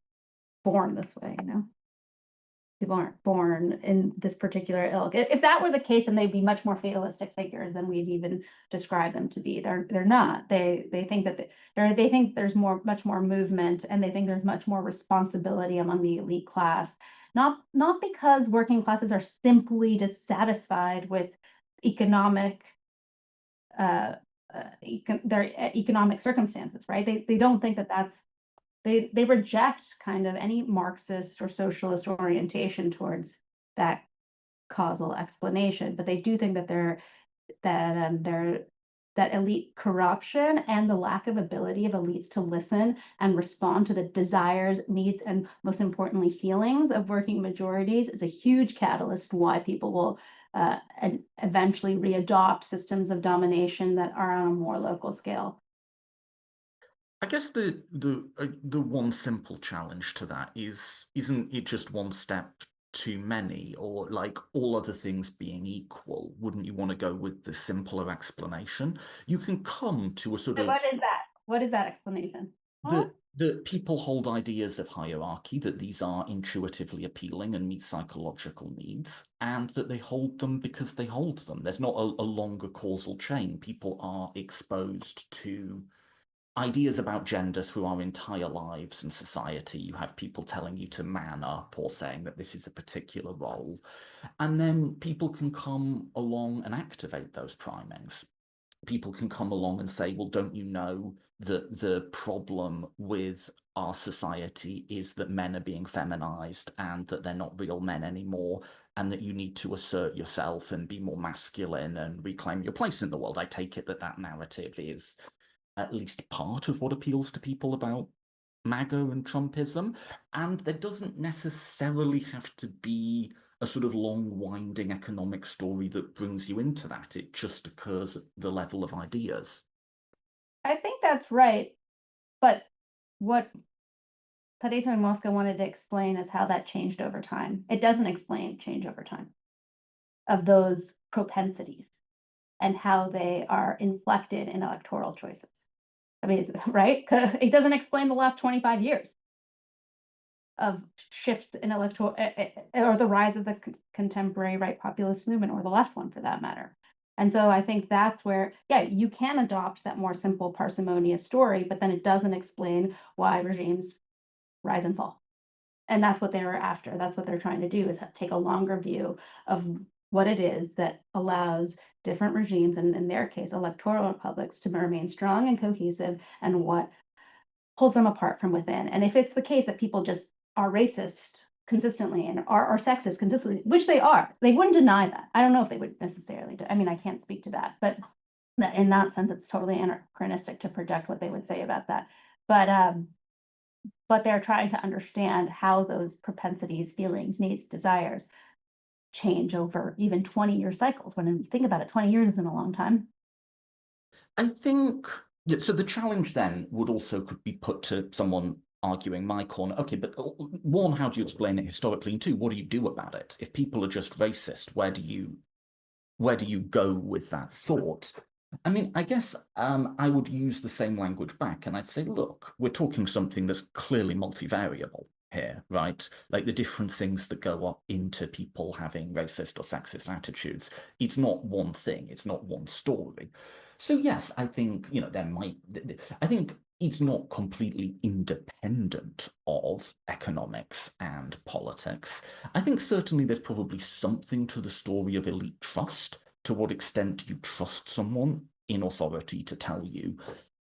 born this way, people aren't born in this particular ilk. If that were the case, then they'd be much more fatalistic figures than we'd even describe them to be. They're not. They think that they think there's much more movement, and they think there's much more responsibility among the elite class. Not because working classes are simply dissatisfied with economic their economic circumstances, right? They don't think that that's they reject kind of any Marxist or socialist orientation towards that causal explanation, but they do think that that elite corruption and the lack of ability of elites to listen and respond to the desires, needs, and most importantly, feelings of working majorities is a huge catalyst why people will and eventually readopt systems of domination that are on a more local scale. I guess the one simple challenge to that is, isn't it just one step too many? Or like all other things being equal, wouldn't you want to go with the simpler explanation? You can come to a sort And of what is that? What is that explanation? Huh? that people hold ideas of hierarchy, that these are intuitively appealing and meet psychological needs, and that they hold them because they hold them. There's not a longer causal chain. People are exposed to ideas about gender through our entire lives and society. You have people telling you to man up or saying that this is a particular role. And then people can come along and activate those primings. People can come along and say, well, don't you know that the problem with our society is that men are being feminized and that they're not real men anymore, and that you need to assert yourself and be more masculine and reclaim your place in the world. I take it that that narrative is at least part of what appeals to people about MAGA and Trumpism. And there doesn't necessarily have to be a sort of long, winding economic story that brings you into that. It just occurs at the level of ideas. I think that's right. But what Pareto and Mosca wanted to explain is how that changed over time. It doesn't explain change over time of those propensities and how they are inflected in electoral choices. I mean, right? It doesn't explain the last 25 years of shifts in electoral or the rise of the contemporary right populist movement, or the left one for that matter. And so I think that's where, yeah, you can adopt that more simple parsimonious story, but then it doesn't explain why regimes rise and fall. And that's what they were after. That's what they're trying to do, is take a longer view of what it is that allows different regimes, and in their case, electoral republics, to remain strong and cohesive, and what pulls them apart from within. And if it's the case that people just are racist consistently and are sexist consistently, which they are, they wouldn't deny that. I don't know if they would necessarily I mean, I can't speak to that, but in that sense, it's totally anachronistic to project what they would say about that. But they're trying to understand how those propensities, feelings, needs, desires change over even 20-year cycles. When you think about it, 20 years isn't a long time. I think so. The challenge then would also could be put to someone arguing my corner. Okay, but one, how do you explain it historically? And two, what do you do about it? If people are just racist, where do you go with that thought? I mean, I guess I would use the same language back, and I'd say, look, we're talking something that's clearly multivariable here, right? Like the different things that go up into people having racist or sexist attitudes. It's not one thing, it's not one story. So yes, I think, there might, I think it's not completely independent of economics and politics. I think certainly there's probably something to the story of elite trust. To what extent you trust someone in authority to tell you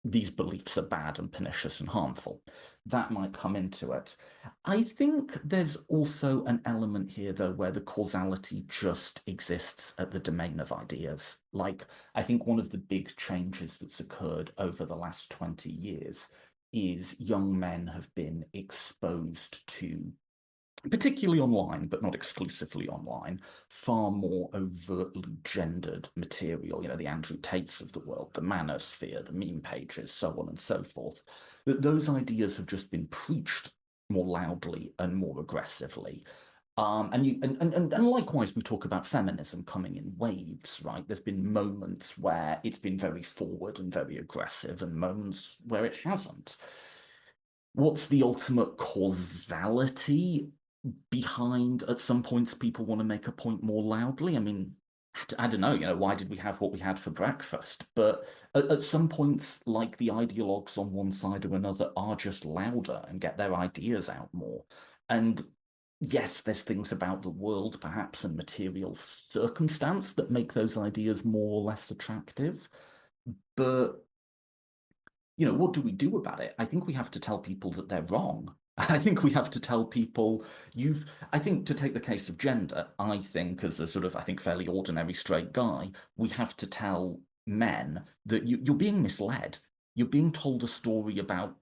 these beliefs are bad and pernicious and harmful. That might come into it. I think there's also an element here, though, where the causality just exists at the domain of ideas. Like, I think one of the big changes that's occurred over the last 20 years is young men have been exposed to, particularly online, but not exclusively online, far more overtly gendered material, the Andrew Tates of the world, the manosphere, the meme pages, so on and so forth, that those ideas have just been preached more loudly and more aggressively. And likewise, we talk about feminism coming in waves, right? There's been moments where it's been very forward and very aggressive, and moments where it hasn't. What's the ultimate causality behind at some points people want to make a point more loudly? I mean, I don't know, why did we have what we had for breakfast? But at some points, like the ideologues on one side or another are just louder and get their ideas out more. And yes, there's things about the world, perhaps, and material circumstance that make those ideas more or less attractive. But what do we do about it? I think we have to tell people that they're wrong. I think we have to tell people I think to take the case of gender, I think as a sort of, I think fairly ordinary straight guy, we have to tell men that you're being misled. You're being told a story about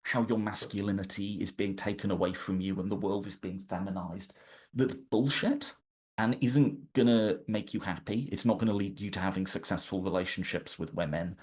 how your masculinity is being taken away from you and the world is being feminized. That's bullshit and isn't gonna make you happy. It's not gonna lead you to having successful relationships with women.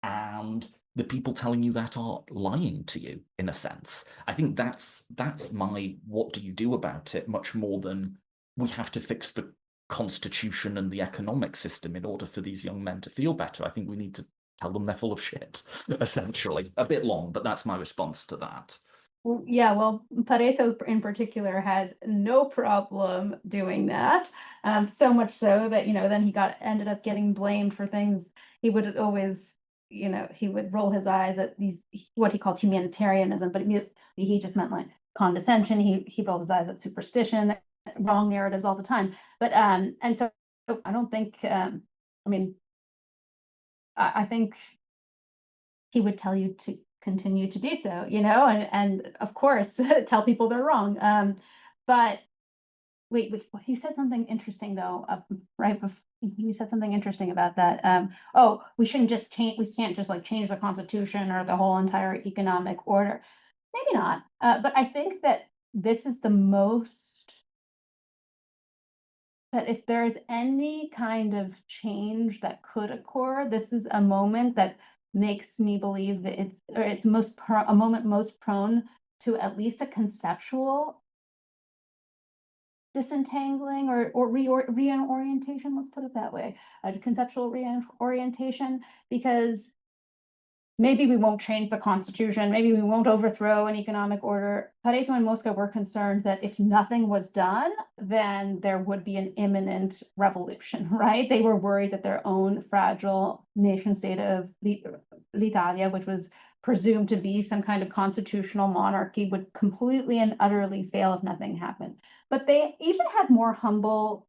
And the people telling you that are lying to you in a sense. I think that's my what do you do about it, much more than we have to fix the constitution and the economic system in order for these young men to feel better. I think we need to tell them they're full of shit, essentially. A bit long, but that's my response to that. Yeah, well, Pareto in particular had no problem doing that. So much so that, then he ended up getting blamed for things. He would always, he would roll his eyes at these, what he called humanitarianism, but he just meant like condescension. He rolled his eyes at superstition, wrong narratives all the time. But, and so I don't think, I mean, I think he would tell you to continue to do so, and of course tell people they're wrong. But wait, you said something interesting though, right before you said something interesting about that. Oh, we shouldn't just change. We can't just like change the constitution or the whole entire economic order. Maybe not. But I think that this is the most that if there's any kind of change that could occur, this is a moment that makes me believe that it's a moment most prone to at least a conceptual disentangling or reorientation. Let's put it that way, a conceptual reorientation, because maybe we won't change the constitution, maybe we won't overthrow an economic order. Pareto and Mosca were concerned that if nothing was done, then there would be an imminent revolution, right? They were worried that their own fragile nation state of l'Italia, which was presumed to be some kind of constitutional monarchy, would completely and utterly fail if nothing happened. But they even had more humble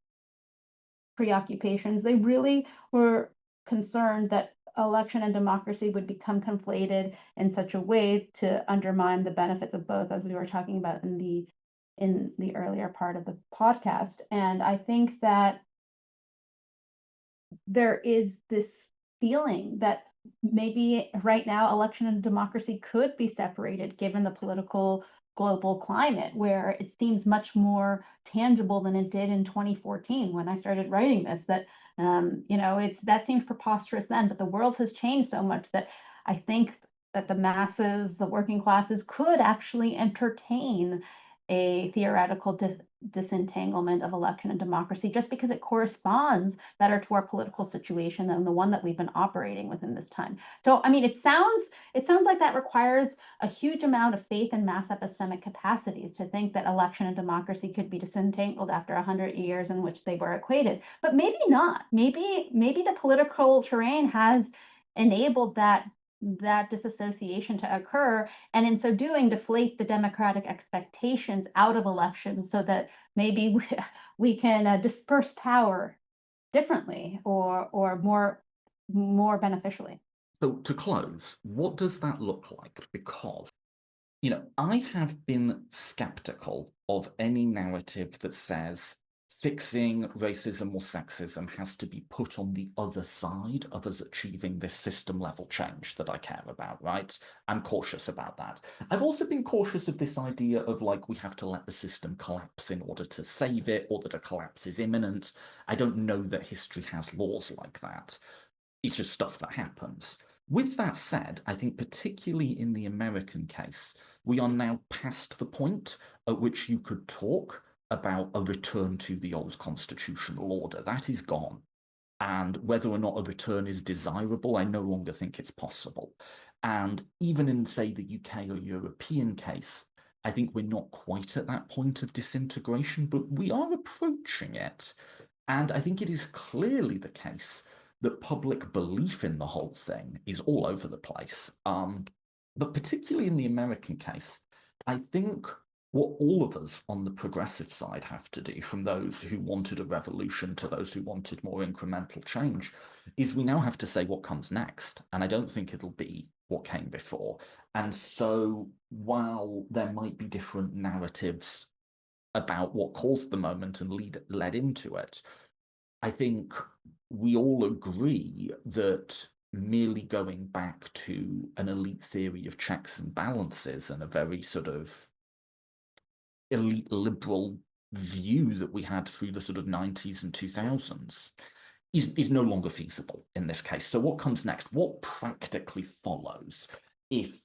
preoccupations. They really were concerned that election and democracy would become conflated in such a way to undermine the benefits of both, as we were talking about in the earlier part of the podcast. And I think that there is this feeling that maybe right now election and democracy could be separated given the political global climate, where it seems much more tangible than it did in 2014 when I started writing this. That that seemed preposterous then, but the world has changed so much that I think that the masses, the working classes, could actually entertain a theoretical disentanglement of election and democracy, just because it corresponds better to our political situation than the one that we've been operating within this time. So, I mean, it sounds like that requires a huge amount of faith and mass epistemic capacities to think that election and democracy could be disentangled after 100 years in which they were equated. But maybe not. Maybe the political terrain has enabled that disassociation to occur, and in so doing deflate the democratic expectations out of elections so that maybe we can disperse power differently or more beneficially. So to close, what does that look like? Because, I have been skeptical of any narrative that says fixing racism or sexism has to be put on the other side of us achieving this system level change that I care about, right? I'm cautious about that. I've also been cautious of this idea of like we have to let the system collapse in order to save it, or that a collapse is imminent. I don't know that history has laws like that. It's just stuff that happens. With that said, I think particularly in the American case, we are now past the point at which you could talk about a return to the old constitutional order. That is gone. And whether or not a return is desirable, I no longer think it's possible. And even in, say, the UK or European case, I think we're not quite at that point of disintegration, but we are approaching it. And I think it is clearly the case that public belief in the whole thing is all over the place. But particularly in the American case, I think what all of us on the progressive side have to do, from those who wanted a revolution to those who wanted more incremental change, is we now have to say what comes next. And I don't think it'll be what came before. And so while there might be different narratives about what caused the moment and led into it, I think we all agree that merely going back to an elite theory of checks and balances and a very sort of elite liberal view that we had through the sort of 90s and 2000s is no longer feasible in this case. So what comes next? What practically follows if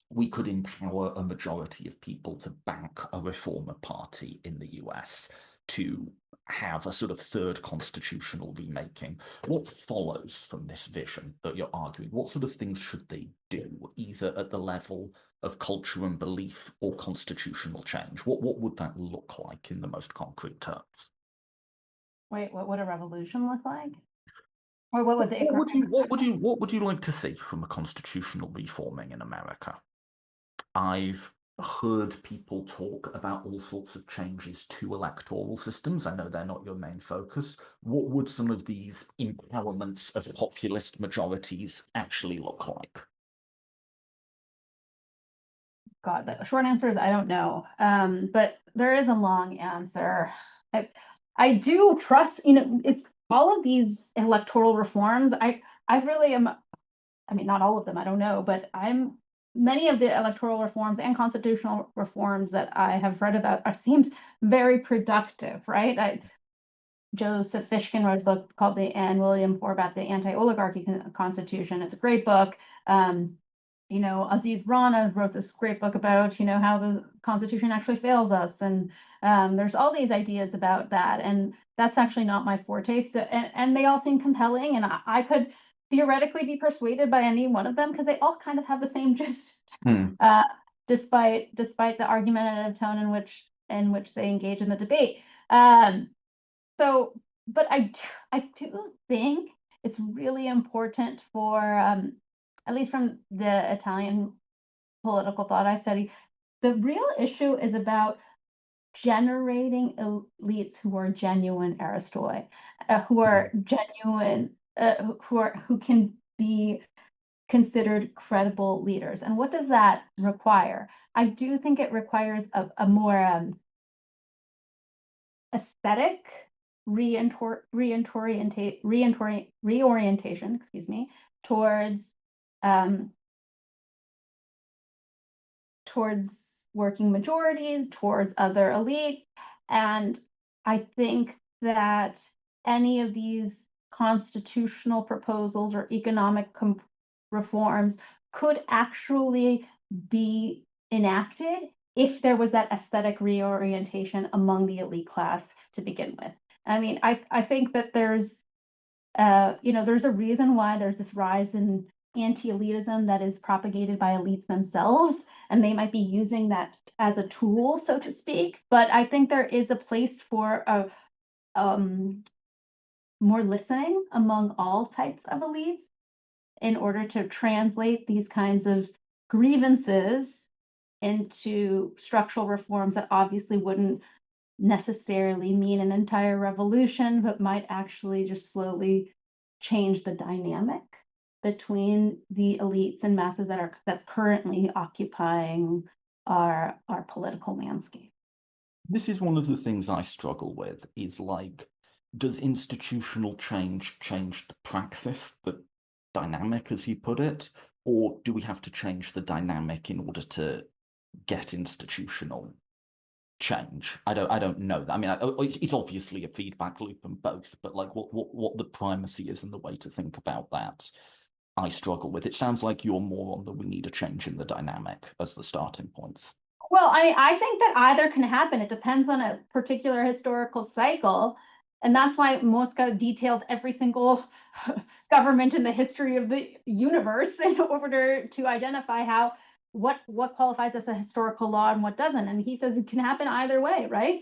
we could empower a majority of people to back a reformer party in the US to have a sort of third constitutional remaking? What follows from this vision that you're arguing? What sort of things should they do, either at the level of culture and belief or constitutional change? What would that look like in the most concrete terms? Wait, what would a revolution look like? Or what would the What would you like to see from a constitutional reforming in America? I've heard people talk about all sorts of changes to electoral systems. I know they're not your main focus. What would some of these empowerments of populist majorities actually look like? God, the short answer is I don't know. But there is a long answer. I do trust, if all of these electoral reforms, I really am, I mean, not all of them, I don't know, but many of the electoral reforms and constitutional reforms that I have read about seems very productive, right? Joseph Fishkin wrote a book called and William Four about the anti-oligarchy constitution. It's a great book. Aziz Rana wrote this great book about, how the Constitution actually fails us. And there's all these ideas about that. And that's actually not my forte. So, and they all seem compelling. And I could theoretically be persuaded by any one of them because they all kind of have the same gist, despite the argumentative tone in which they engage in the debate. But I do think it's really important for at least from the Italian political thought I study, the real issue is about generating elites who are genuine aristoi, who are genuine, who can be considered credible leaders. And what does that require? I do think it requires a more aesthetic reorientation, excuse me, towards working majorities, towards other elites. And I think that any of these constitutional proposals or economic reforms could actually be enacted if there was that aesthetic reorientation among the elite class to begin with. I mean, I think that there's a reason why there's this rise in anti-elitism that is propagated by elites themselves, and they might be using that as a tool, so to speak. But I think there is a place for um, more listening among all types of elites in order to translate these kinds of grievances into structural reforms that obviously wouldn't necessarily mean an entire revolution, but might actually just slowly change the dynamic between the elites and masses that's currently occupying our political landscape. This is one of the things I struggle with is like, does institutional change the praxis, the dynamic, as you put it, or do we have to change the dynamic in order to get institutional change? I don't know. I mean, it's obviously a feedback loop and both, but like what the primacy is and the way to think about that, I struggle with. It sounds like you're more on the we need a change in the dynamic as the starting points. Well, I think that either can happen. It depends on a particular historical cycle. And that's why Mosca detailed every single government in the history of the universe in order to identify what qualifies as a historical law and what doesn't. And he says it can happen either way, right?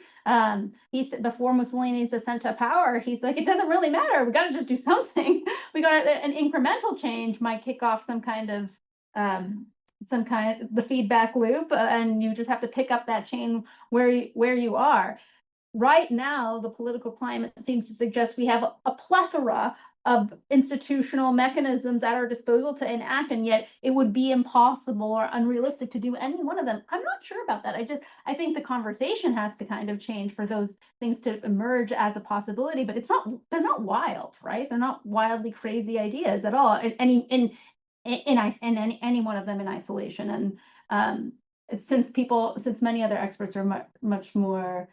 He said before Mussolini's ascent to power, he's like, it doesn't really matter. We got to just do something. We got an incremental change might kick off um, some kind of the feedback loop, and you just have to pick up that chain where you are. Right now, the political climate seems to suggest we have a plethora of institutional mechanisms at our disposal to enact, and yet it would be impossible or unrealistic to do any one of them. I'm not sure about that. I think the conversation has to kind of change for those things to emerge as a possibility, but they're not wild, right? They're not wildly crazy ideas at all. Any one of them in isolation. And since many other experts are much more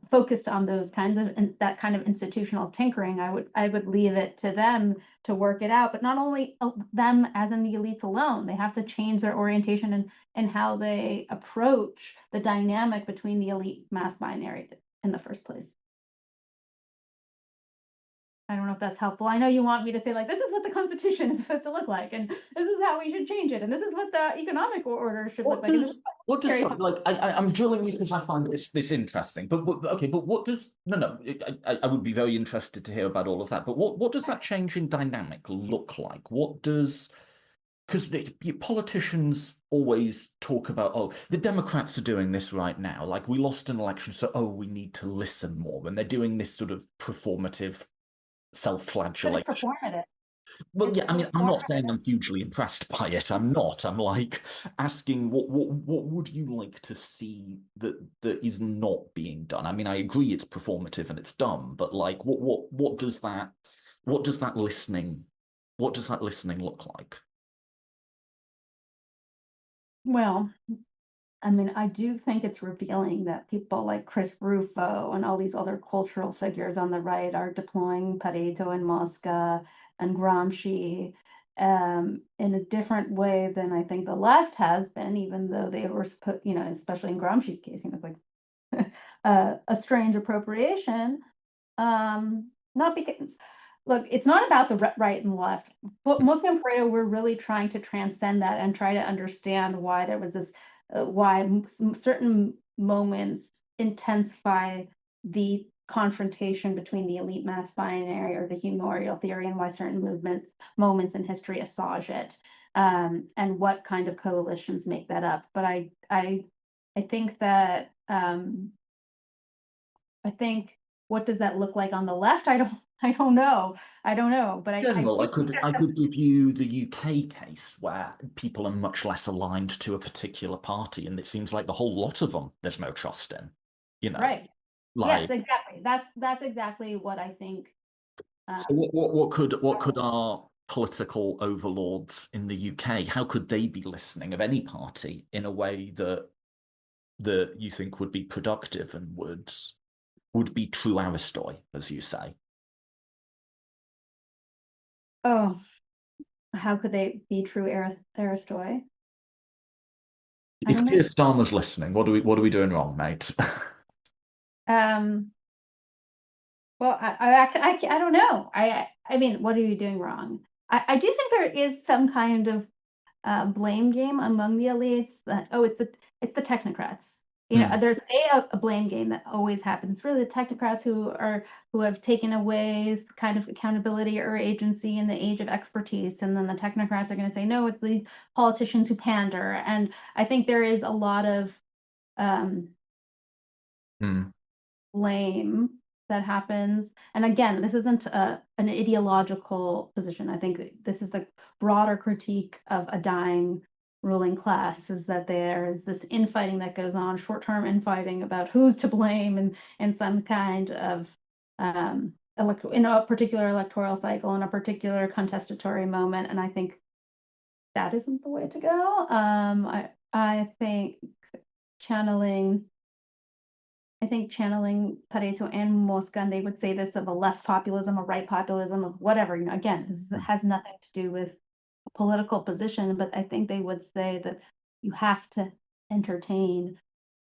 focused on that kind of institutional tinkering, I would leave it to them to work it out. But not only them as in the elites alone, they have to change their orientation and how they approach the dynamic between the elite mass binary in the first place. I don't know if that's helpful. I know you want me to say, like, this is what the Constitution is supposed to look like, and this is how we should change it, and this is what the economic order should look What like. And this does is what does very like I'm drilling you because I find this interesting. But okay, but what does no, I would be very interested to hear about all of that. But what does that change in dynamic look like? What does because politicians always talk about, oh, the Democrats are doing this right now. Like we lost an election, so oh, we need to listen more. And they're doing this sort of performative but it's self-flagellation. performative. Well, It's yeah, I mean, I'm not saying performative. I'm hugely impressed by it. I'm not. I'm like asking what would you like to see that is not being done? I mean, I agree it's performative and it's dumb, but like what does that listening look like? Well, I mean, I do think it's revealing that people like Chris Rufo and all these other cultural figures on the right are deploying Pareto and Mosca and Gramsci in a different way than I think the left has been, even though they were put, especially in Gramsci's case, it's like a strange appropriation. Not because look, it's not about the right and left. But Mosca and Pareto were really trying to transcend that and try to understand why there was this, why certain moments intensify the confrontation between the elite mass binary or the humorial theory, and why certain moments in history assuage it, and what kind of coalitions make that up. But I think that I think what does that look like on the left? I don't know. I don't know. But I General, do I could give you the UK case where people are much less aligned to a particular party, and it seems like the whole lot of them there's no trust in. You know, right. Yes, like exactly. That's exactly what I think. so what could our political overlords in the UK, how could they be listening of any party in a way that you think would be productive and would be true Aristoi, as you say? Oh, how could they be true Aristoi? I If don't Keir know. Starmer's listening, what are we doing wrong, mate? Um, well, I don't know. I mean, what are you doing wrong? I do think there is some kind of blame game among the elites that, oh, it's the technocrats. Hmm. There's a blame game that always happens. It's really the technocrats who have taken away kind of accountability or agency in the age of expertise, and then the technocrats are going to say, no, it's these politicians who pander. And I think there is a lot of um, Hmm. blame that happens. And again, this isn't an ideological position. I think this is the broader critique of a dying ruling class, is that there is this infighting that goes on, short-term infighting about who's to blame in some kind of in a particular electoral cycle, in a particular contestatory moment. And I think that isn't the way to go. I think channeling channeling Pareto and Mosca, and they would say this of a left populism, a right populism, of whatever. Again, this has nothing to do with a political position, but I think they would say that you have to entertain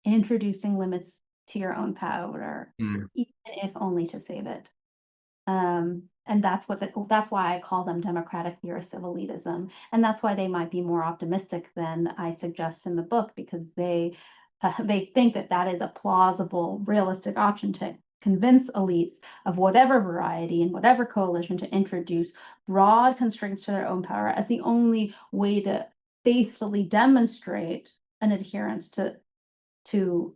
introducing limits to your own power, Hmm. even if only to save it. And that's why I call them democratic theorists of elitism, and that's why they might be more optimistic than I suggest in the book, because they think that that is a plausible, realistic option to convince elites of whatever variety and whatever coalition to introduce broad constraints to their own power as the only way to faithfully demonstrate an adherence to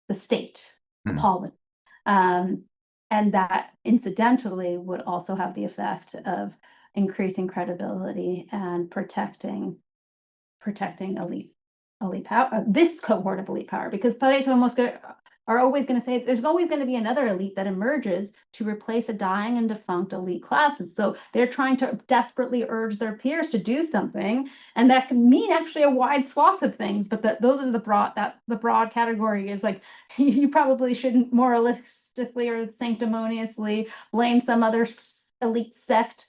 the state, the Hmm. polity. Um, and that incidentally would also have the effect of increasing credibility and protecting elite power, this cohort of elite power, because Pareto and Mosca are always going to say there's always going to be another elite that emerges to replace a dying and defunct elite classes. So they're trying to desperately urge their peers to do something, and that can mean actually a wide swath of things. But those are the broad category is like you probably shouldn't moralistically or sanctimoniously blame some other elite sect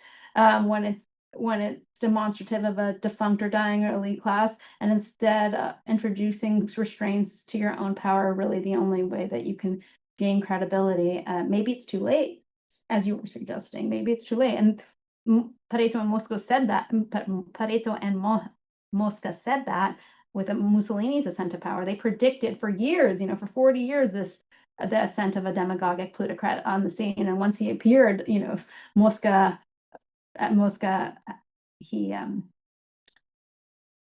when it's demonstrative of a defunct or dying or elite class, and instead introducing restraints to your own power are really the only way that you can gain credibility. Maybe it's too late, as you were suggesting. Maybe it's too late. And Pareto and Mosca said that. Pareto and Mosca said that with Mussolini's ascent to power. They predicted for years, for 40 years, the ascent of a demagogic plutocrat on the scene. And once he appeared, Mosca Mosca, he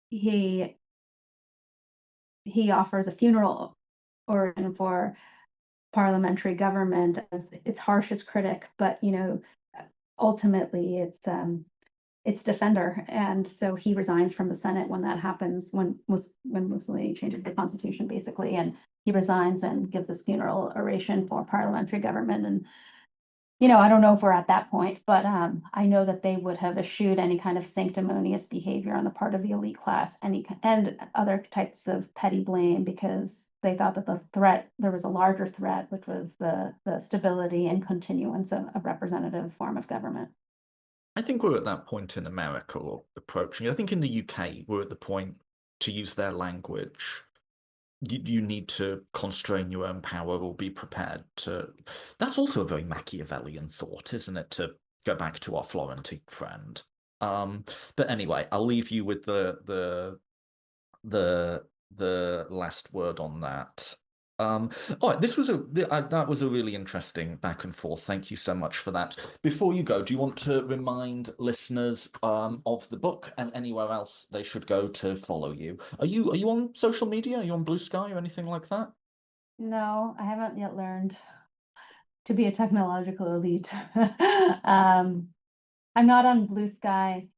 he he offers a funeral organ for parliamentary government as its harshest critic, but ultimately its defender. And so he resigns from the Senate when that happens, when Mussolini changes the constitution, basically, and he resigns and gives this funeral oration for parliamentary government. And I don't know if we're at that point, but I know that they would have eschewed any kind of sanctimonious behavior on the part of the elite class, and other types of petty blame, because they thought that there was a larger threat, which was the stability and continuance of a representative form of government. I think we're at that point in America or approaching. I think in the UK, we're at the point, to use their language, you need to constrain your own power or be prepared to. That's also a very Machiavellian thought, isn't it? To go back to our Florentine friend. Um, but anyway, I'll leave you with the the last word on that. All right, that was a really interesting back and forth. Thank you so much for that. Before you go, do you want to remind listeners of the book and anywhere else they should go to follow you? Are you on social media? Are you on Blue Sky or anything like that? No, I haven't yet learned to be a technological elite. I'm not on Blue Sky.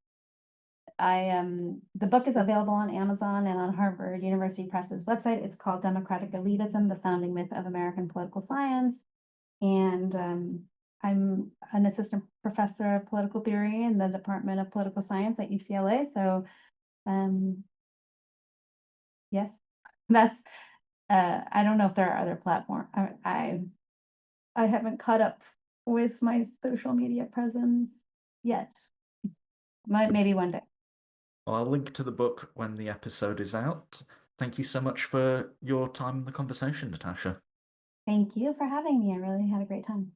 The book is available on Amazon and on Harvard University Press's website. It's called Democratic Elitism, the Founding Myth of American Political Science. And I'm an assistant professor of political theory in the Department of Political Science at UCLA. So yes, that's I don't know if there are other platforms. I haven't caught up with my social media presence yet. Maybe one day. Well, I'll link to the book when the episode is out. Thank you so much for your time in the conversation, Natasha. Thank you for having me. I really had a great time.